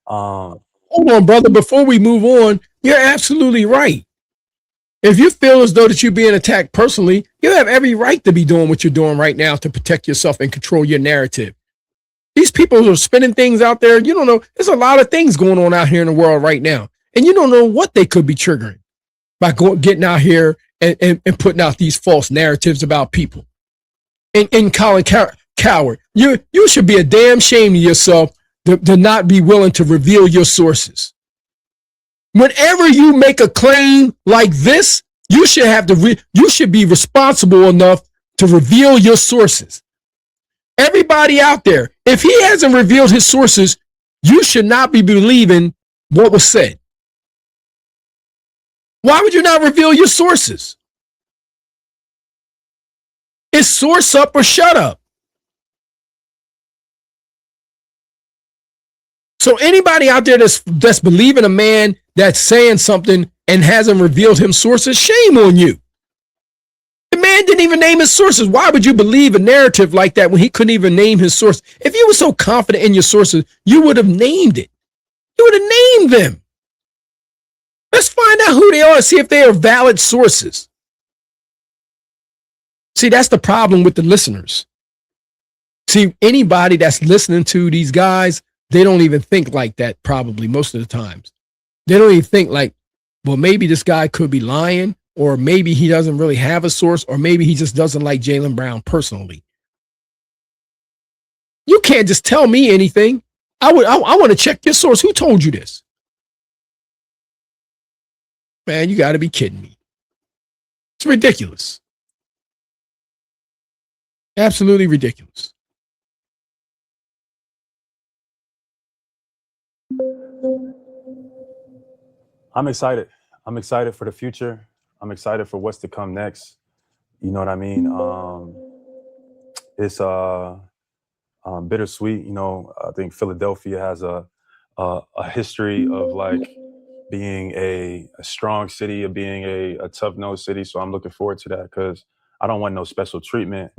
Hold on, brother. Before we move on, you're absolutely right. If you feel as though that you're being attacked personally, you have every right to be doing what you're doing right now to protect yourself and control your narrative. These people are spinning things out there. You don't know. There's a lot of things going on out here in the world right now. And you don't know what they could be triggering by getting out here and putting out these false narratives about people. And Colin Cowherd, you should be a damn shame to yourself to not be willing to reveal your sources. Whenever you make a claim like this, you should be responsible enough to reveal your sources. Everybody out there, if he hasn't revealed his sources, you should not be believing what was said. Why would you not reveal your sources? It's source up or shut up. So anybody out there that's believing a man that's saying something and hasn't revealed him sources, shame on you. The man didn't even name his sources. Why would you believe a narrative like that when he couldn't even name his source? If you were so confident in your sources, you would have named it. You would have named them. Let's find out who they are and see if they are valid sources. See, that's the problem with the listeners. See, anybody that's listening to these guys, they don't even think like that probably most of the times. They don't even think like, well, maybe this guy could be lying, or maybe he doesn't really have a source, or maybe he just doesn't like Jaylen Brown personally. You can't just tell me anything. I want to check your source. Who told you this? Man, you got to be kidding me. It's ridiculous. Absolutely ridiculous. I'm excited. I'm excited for the future. I'm excited for what's to come next. You know what I mean? It's bittersweet. You know, I think Philadelphia has a history of like being a strong city, of being a tough-nosed city. So I'm looking forward to that because I don't want no special treatment.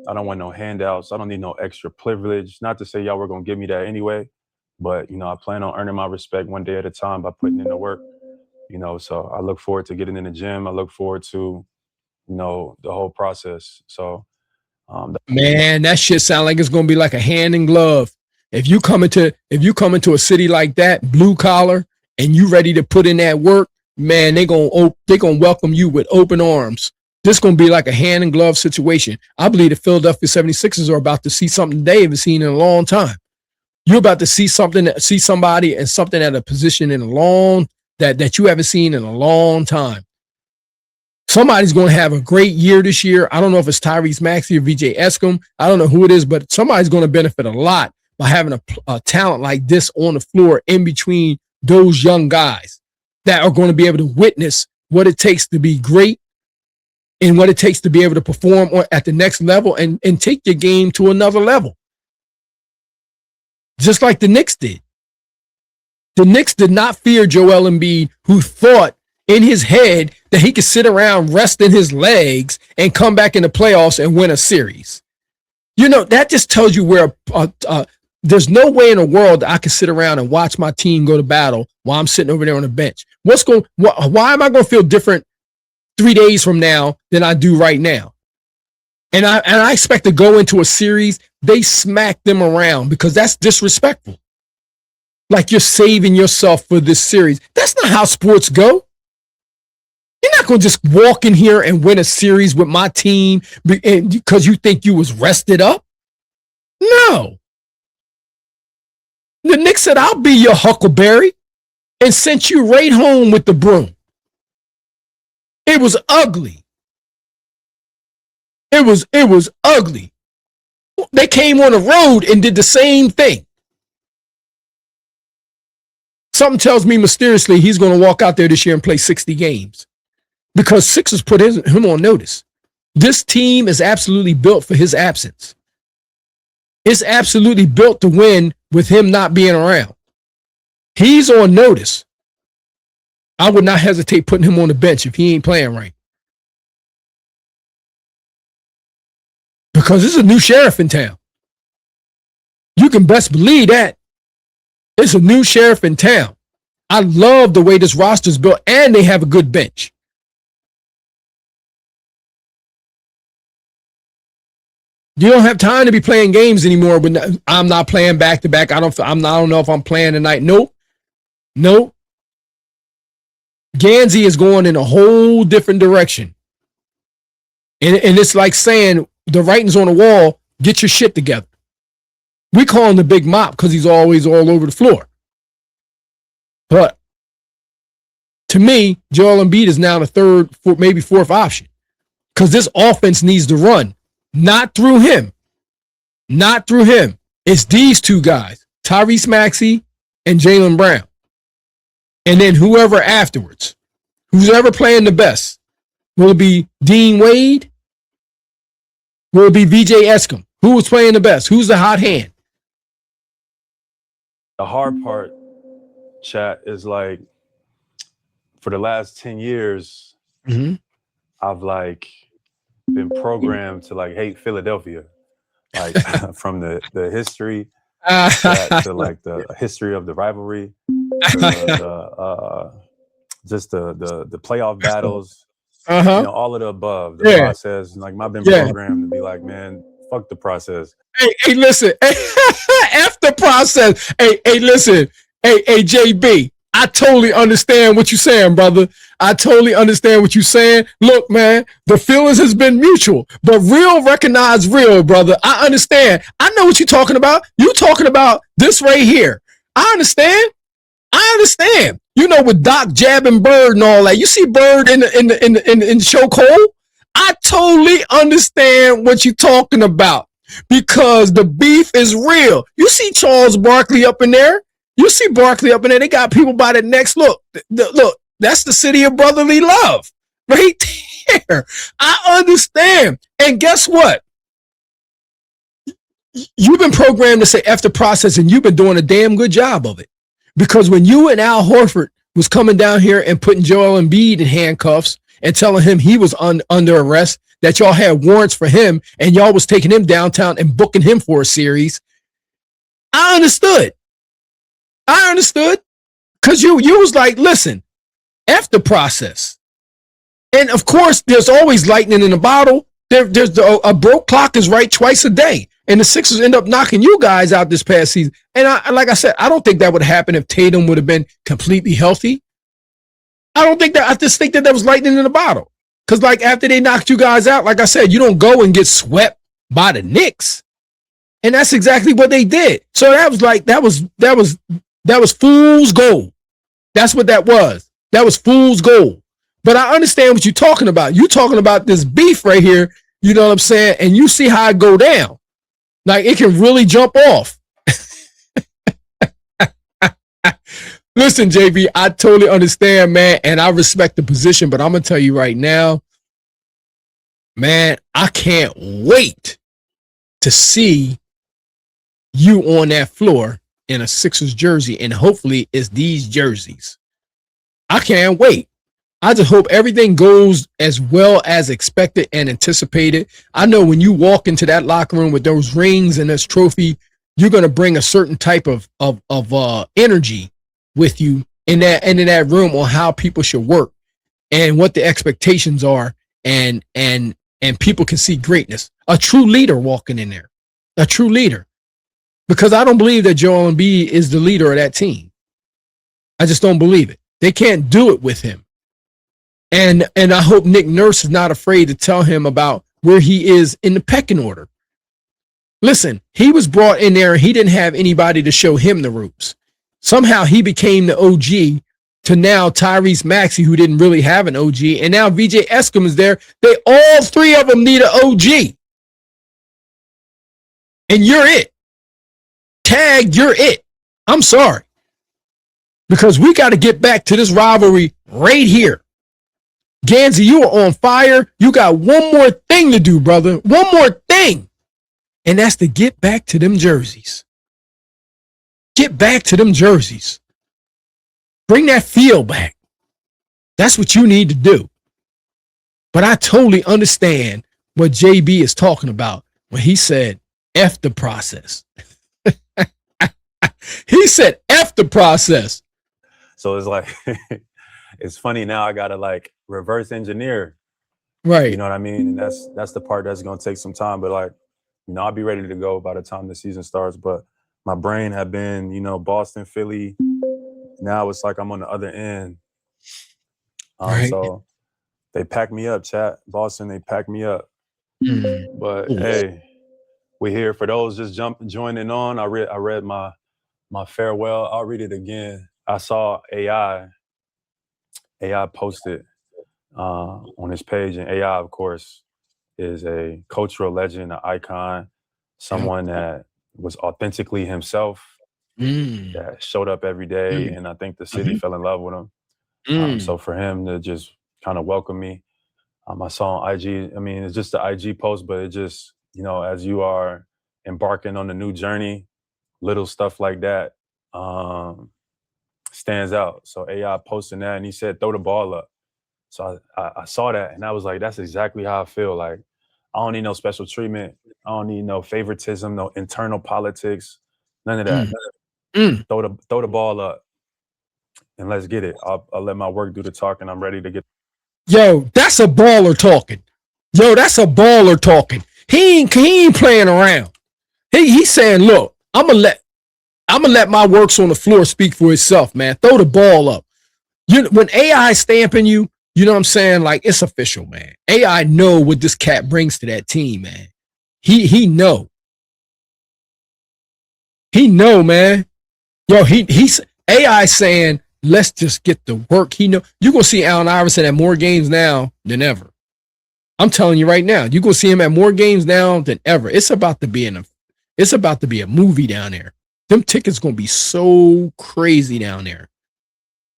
I don't want no handouts. I don't need no extra privilege. Not to say y'all were going to give me that anyway, but, you know, I plan on earning my respect one day at a time by putting in the work, you know, so I look forward to getting in the gym. I look forward to, you know, the whole process. So, man, that shit sound like it's going to be like a hand in glove. If you come into a city like that, blue collar, and you ready to put in that work, man, they gonna welcome you with open arms. This is going to be like a hand in glove situation. I believe the Philadelphia 76ers are about to see something they haven't seen in a long time. You're about to see somebody and something at a position in a long that you haven't seen in a long time. Somebody's going to have a great year this year. I don't know if it's Tyrese Maxey or VJ Escom. I don't know who it is, but somebody's going to benefit a lot by having a talent like this on the floor in between those young guys that are going to be able to witness what it takes to be great and what it takes to be able to perform at the next level and take your game to another level. Just like the Knicks did. The Knicks did not fear Joel Embiid, who thought in his head that he could sit around resting his legs and come back in the playoffs and win a series. You know, that just tells you where there's no way in the world that I can sit around and watch my team go to battle while I'm sitting over there on the bench. Why am I going to feel different 3 days from now than I do right now? And I expect to go into a series, they smack them around because that's disrespectful. Like you're saving yourself for this series. That's not how sports go. You're not going to just walk in here and win a series with my team because you think you was rested up. No. The Knicks said, I'll be your Huckleberry, and sent you right home with the broom. It was ugly. It was ugly. They came on the road and did the same thing. Something tells me mysteriously he's going to walk out there this year and play 60 games because Sixers put him on notice. This team is absolutely built for his absence. It's absolutely built to win with him not being around. He's on notice. I would not hesitate putting him on the bench if he ain't playing right. Because there's a new sheriff in town. You can best believe that. It's a new sheriff in town. I love the way this roster's built, and they have a good bench. You don't have time to be playing games anymore. But I'm not playing back to back. I don't know if I'm playing tonight. Nope. Gansey is going in a whole different direction, and it's like saying the writing's on the wall. Get your shit together. We call him the Big Mop because he's always all over the floor. But to me, Joel Embiid is now the third, maybe fourth option because this offense needs to run. Not through him. It's these two guys, Tyrese Maxey and Jaylen Brown. And then whoever afterwards. Who's ever playing the best? Will it be Dean Wade? Will it be VJ Escom? Who was playing the best? Who's the hot hand? The hard part, chat, is like for the last 10 years, I've like been programmed to like hate Philadelphia. Like from the history to like the history of the rivalry, just the playoff battles, you know, all of the above, the process. Like I've been programmed to be like, man, fuck the process. Hey, listen, F the process. Hey, listen, hey, JB, I totally understand what you're saying, brother. I totally understand what you're saying. Look, man, the feelings has been mutual, but real recognize real, brother. I understand. I know what you're talking about. You talking about this right here. I understand. You know, with Doc jabbing Bird and all that. You see Bird in the show Cole. I totally understand what you're talking about because the beef is real. You see Charles Barkley up in there. They got people by the necks. Look, that's the city of brotherly love right there. I understand. And guess what? You've been programmed to say F the process, and you've been doing a damn good job of it. Because when you and Al Horford was coming down here and putting Joel Embiid in handcuffs and telling him he was under arrest, that y'all had warrants for him, and y'all was taking him downtown and booking him for a series, I understood. Because you was like, listen, F the process. And of course, there's always lightning in the bottle. There's a broke clock is right twice a day. And the Sixers end up knocking you guys out this past season. And like I said, I don't think that would happen if Tatum would have been completely healthy. I just think that was lightning in the bottle. Because like after they knocked you guys out, like I said, you don't go and get swept by the Knicks. And that's exactly what they did. So that was fool's gold. That's what that was. That was fool's gold. But I understand what you're talking about. You're talking about this beef right here. You know what I'm saying? And you see how it go down. Like it can really jump off. Listen, JB, I totally understand, man. And I respect the position, but I'm going to tell you right now, man, I can't wait to see you on that floor in a Sixers jersey. And hopefully it's these jerseys. I can't wait. I just hope everything goes as well as expected and anticipated. I know when you walk into that locker room with those rings and this trophy, you're going to bring a certain type of energy with you in that room on how people should work and what the expectations are, and people can see greatness. A true leader walking in there, a true leader, because I don't believe that Joel Embiid is the leader of that team. I just don't believe it. They can't do it with him. And I hope Nick Nurse is not afraid to tell him about where he is in the pecking order. Listen, he was brought in there and he didn't have anybody to show him the ropes. Somehow he became the OG to now Tyrese Maxey, who didn't really have an OG, and now VJ Escom is there. They all three of them need an OG. And you're it. Tag, you're it. I'm sorry. Because we got to get back to this rivalry right here. Gansey, you are on fire. You got one more thing to do, brother. One more thing. And that's to get back to them jerseys. Get back to them jerseys. Bring that feel back. That's what you need to do. But I totally understand what JB is talking about when he said, F the process. He said, F the process. So it's like, it's funny now I got to like reverse engineer. Right. You know what I mean? And that's the part that's going to take some time. But like, you know, I'll be ready to go by the time the season starts. But my brain had been, you know, Boston, Philly. Now it's like I'm on the other end. Right. So they packed me up, chat. Boston, they packed me up. But hey, we're here. For those just joining on, I read my farewell. I'll read it again. I saw AI posted on his page, and AI, of course, is a cultural legend, an icon, someone that was authentically himself, that showed up every day, and I think the city fell in love with him. So for him to just kind of welcome me, I saw on IG. I mean, it's just the IG post, but it just, as you are embarking on the new journey, little stuff like that stands out. So AI posting that, and he said, "Throw the ball up." So I saw that, and I was like, "That's exactly how I feel. Like, I don't need no special treatment. I don't need no favoritism, no internal politics, none of that. Throw the ball up, and let's get it. I'll let my work do the talking. I'm ready to get." Yo, that's a baller talking. He ain't playing around. He's saying, look, I'm gonna let my works on the floor speak for itself, man. Throw the ball up. When AI stamping you, you know what I'm saying? Like, it's official, man. AI know what this cat brings to that team, man. He know. He know, man. Yo, he's AI saying, let's just get the work. He know. You're gonna see Allen Iverson at more games now than ever. I'm telling you right now, you're gonna see him at more games now than ever. It's about to be a movie down there. Them tickets gonna be so crazy down there.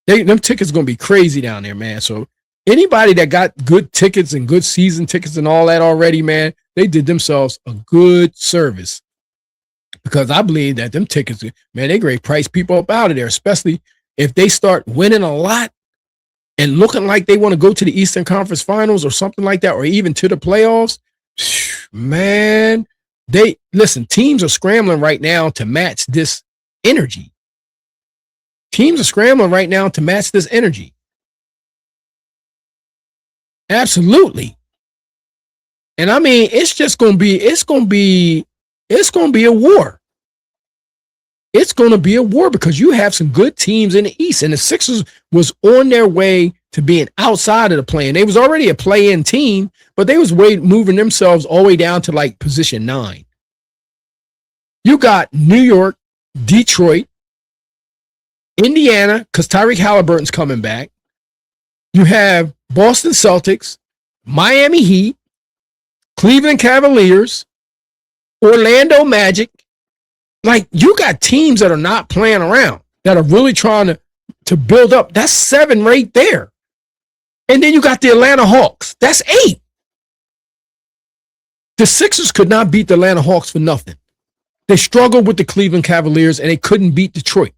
Them tickets gonna be crazy down there, man. So anybody that got good tickets and good season tickets and all that already, man, they did themselves a good service. Because I believe that them tickets, man, they great price people up out of there, especially if they start winning a lot and looking like they want to go to the Eastern Conference Finals or something like that, or even to the playoffs. Man, teams are scrambling right now to match this energy. Absolutely. And I mean, it's going to be a war. It's going to be a war because you have some good teams in the East, and the Sixers was on their way to being outside of the play-in. They was already a play-in team, but they was moving themselves all the way down to like position 9. You got New York, Detroit, Indiana, because Tyreke Halliburton's coming back. You have Boston Celtics, Miami Heat, Cleveland Cavaliers, Orlando Magic. Like, you got teams that are not playing around, that are really trying to build up. That's 7 right there. And then you got the Atlanta Hawks. That's 8. The Sixers could not beat the Atlanta Hawks for nothing. They struggled with the Cleveland Cavaliers, and they couldn't beat Detroit.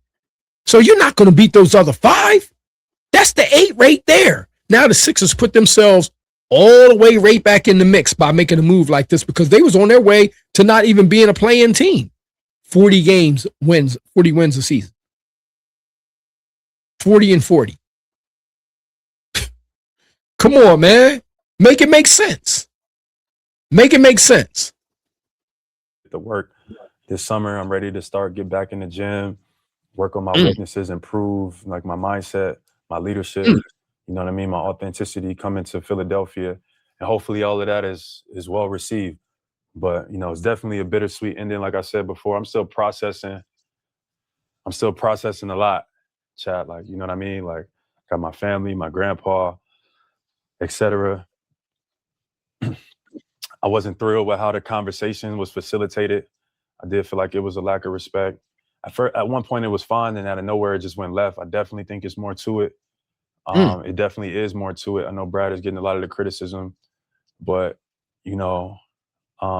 So you're not going to beat those other 5. That's the 8 right there. Now the Sixers put themselves all the way right back in the mix by making a move like this because they was on their way to not even being a play-in team. 40 wins a season. 40-40. Come on, man. Make it make sense. The work this summer. I'm ready to get back in the gym, work on my weaknesses, improve like my mindset, my leadership, you know what I mean? My authenticity coming to Philadelphia. And hopefully all of that is well received. But, it's definitely a bittersweet ending. Like I said before, I'm still processing a lot, Chad. Like, you know what I mean? Like, got my family, my grandpa, etc. I wasn't thrilled with how the conversation was facilitated. I did feel like it was a lack of respect. At one point, it was fine, and out of nowhere, it just went left. I definitely think it's more to it. It definitely is more to it. I know Brad is getting a lot of the criticism, but,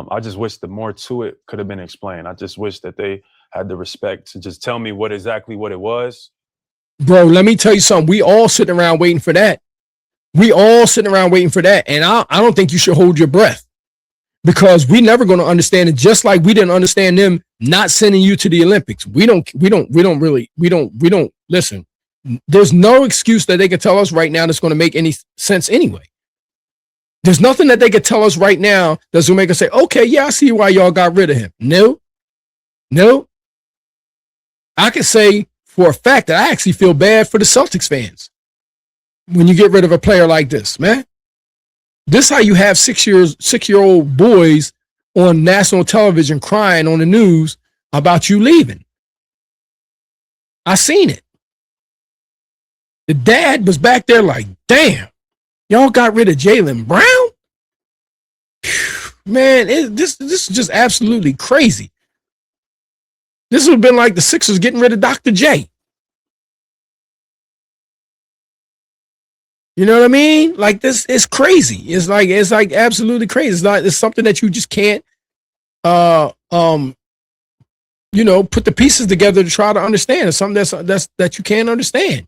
I just wish that more to it could have been explained. I just wish that they had the respect to just tell me what it was. Bro, let me tell you something. We all sitting around waiting for that. And I don't think you should hold your breath because we never going to understand it. Just like we didn't understand them not sending you to the Olympics. We don't listen. There's no excuse that they could tell us right now that's going to make any sense anyway. There's nothing that they could tell us right now that's going to make us say, okay, yeah, I see why y'all got rid of him. No. I can say for a fact that I actually feel bad for the Celtics fans when you get rid of a player like this, man. This is how you have 6-year-old boys on national television crying on the news about you leaving. I seen it. The dad was back there like, damn. Y'all got rid of Jaylen Brown? Man, this is just absolutely crazy. This would have been like the Sixers getting rid of Dr. J. You know what I mean? Like this is crazy. It's like absolutely crazy. It's something that you just can't uh um put the pieces together to try to understand. It's something that you can't understand.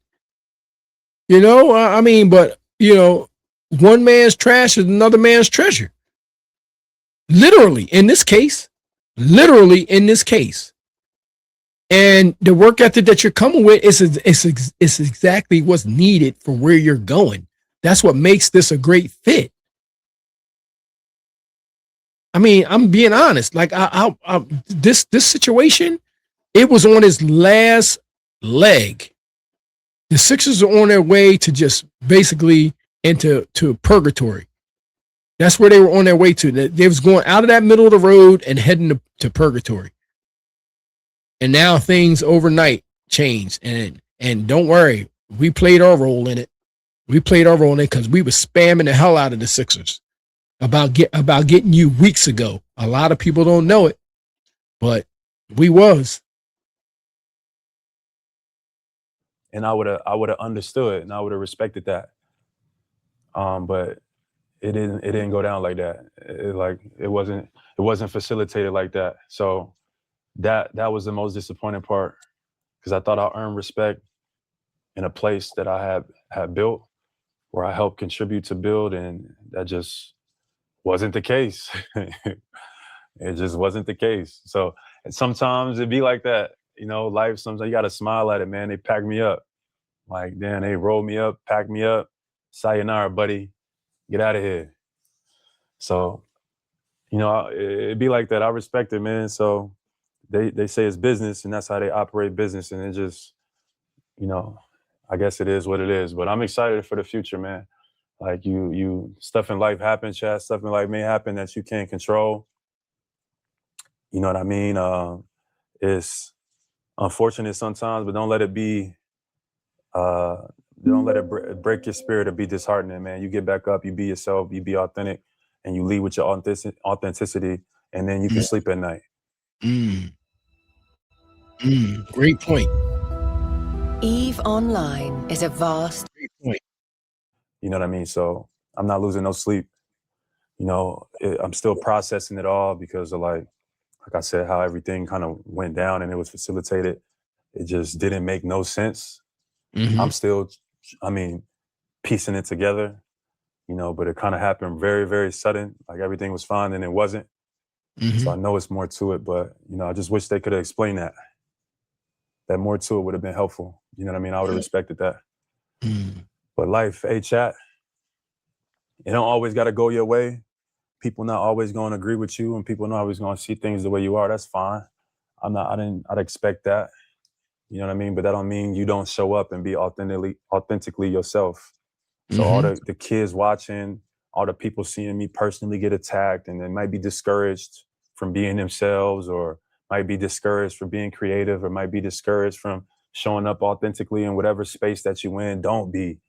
I mean, but one man's trash is another man's treasure. Literally in this case. Literally in this case. And the work ethic that you're coming with is exactly what's needed for where you're going. That's what makes this a great fit. I mean, I'm being honest. Like this situation, it was on its last leg. The Sixers are on their way to just basically into purgatory. That's where they were on their way to. They was going out of that middle of the road and heading to purgatory. And now things overnight changed. And don't worry, we played our role in it. We played our role in it because we were spamming the hell out of the Sixers about getting you weeks ago. A lot of people don't know it, but we was. And I would have understood and I would have respected that. But it didn't go down like that. It wasn't facilitated like that. So that was the most disappointing part, because I thought I earned respect in a place that I had built, where I helped contribute to build, and that just wasn't the case. It just wasn't the case. So sometimes it'd be like that, life, sometimes you got to smile at it, man. They packed me up. Like, damn, they rolled me up, packed me up. Sayonara, buddy. Get out of here. So, it'd be like that. I respect it, man. So they say it's business, and that's how they operate business. And it just, I guess it is what it is. But I'm excited for the future, man. Like stuff in life happens, Chad. Stuff in life may happen that you can't control. You know what I mean? It's unfortunate sometimes, but don't let it be. Don't let it break your spirit or be disheartening, man. You get back up, you be yourself, you be authentic, and you lead with your authenticity, and then you can sleep at night. Great point. EVE Online is a vast. Great point. You know what I mean? So I'm not losing no sleep. I'm still processing it all because of like I said, how everything kind of went down and it was facilitated. It just didn't make no sense. Mm-hmm. I'm still, piecing it together, but it kind of happened very, very sudden. Like everything was fine and it wasn't. Mm-hmm. So I know it's more to it, but, I just wish they could have explained that. That more to it would have been helpful. You know what I mean? I would have respected that. But life, chat, it don't always got to go your way. People not always going to agree with you, and people not always going to see things the way you are. That's fine. I'd expect that. You know what I mean? But that don't mean you don't show up and be authentically yourself. So all the kids watching, all the people seeing me personally get attacked, and they might be discouraged from being themselves, or might be discouraged from being creative, or might be discouraged from showing up authentically in whatever space that you in. Don't be.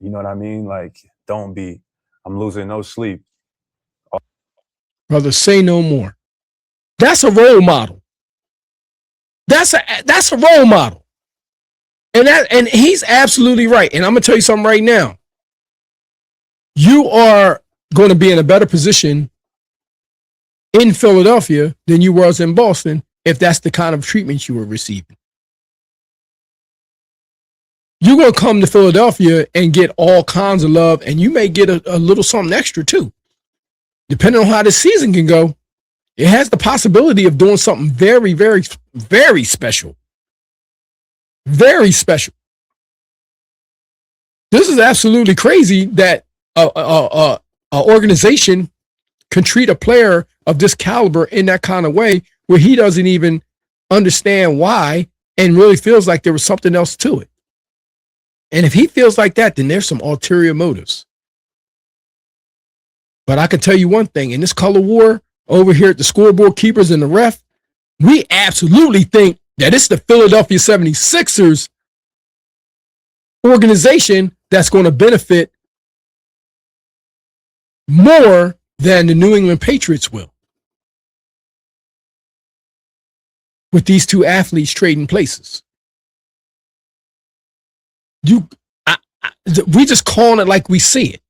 You know what I mean? Like, don't be. I'm losing no sleep. Brother, say no more. That's a role model. That's a role model. And he's absolutely right. And I'm gonna tell you something right now. You are going to be in a better position in Philadelphia than you was in Boston if that's the kind of treatment you were receiving. You're going to come to Philadelphia and get all kinds of love, and you may get a little something extra too. Depending on how the season can go, it has the possibility of doing something very, very, very special. Very special. This is absolutely crazy that an organization can treat a player of this caliber in that kind of way where he doesn't even understand why and really feels like there was something else to it. And if he feels like that, then there's some ulterior motives. But I can tell you one thing, in this color war over here at the Scoreboard Keepers and the Ref, we absolutely think that it's the Philadelphia 76ers organization that's going to benefit more than the New England Patriots will, with these two athletes trading places. We just calling it like we see it.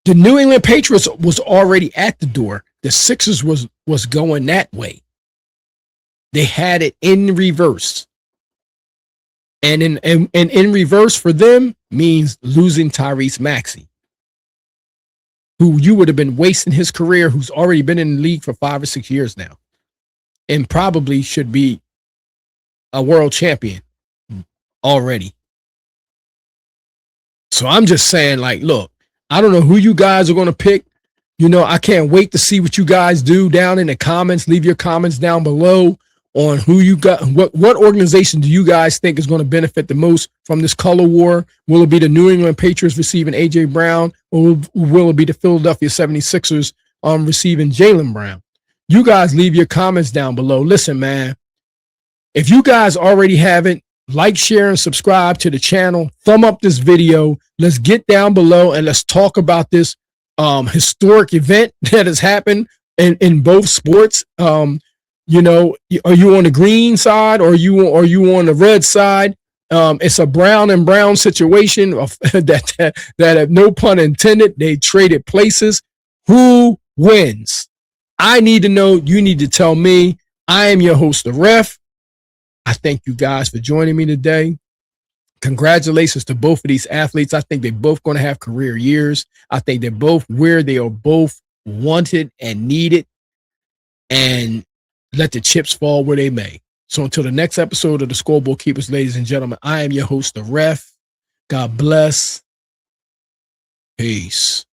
The New England Patriots was already at the door. The Sixers was going that way. They had it in reverse. And in reverse for them means losing Tyrese Maxey, who you would have been wasting his career, who's already been in the league for 5 or 6 years now, and probably should be a world champion already. So I'm just saying, like, look, I don't know who you guys are going to pick. You know, I can't wait to see what you guys do down in the comments. Leave your comments down below on who you got. What organization do you guys think is going to benefit the most from this color war? Will it be the New England Patriots receiving A.J. Brown, or will it be the Philadelphia 76ers receiving Jaylen Brown? You guys leave your comments down below. Listen, man, if you guys already haven't, like, share, and subscribe to the channel. Thumb up this video. Let's get down below and let's talk about this historic event that has happened in both sports. You know, are you on the green side or are you on the red side? It's a Brown and Brown situation that no pun intended. They traded places. Who wins? I need to know. You need to tell me. I am your host, the Ref. I thank you guys for joining me today. Congratulations to both of these athletes. I think they're both going to have career years. I think they're both where they are both wanted and needed. And let the chips fall where they may. So until the next episode of the Scoreboard Keepers, ladies and gentlemen, I am your host, the Ref. God bless. Peace.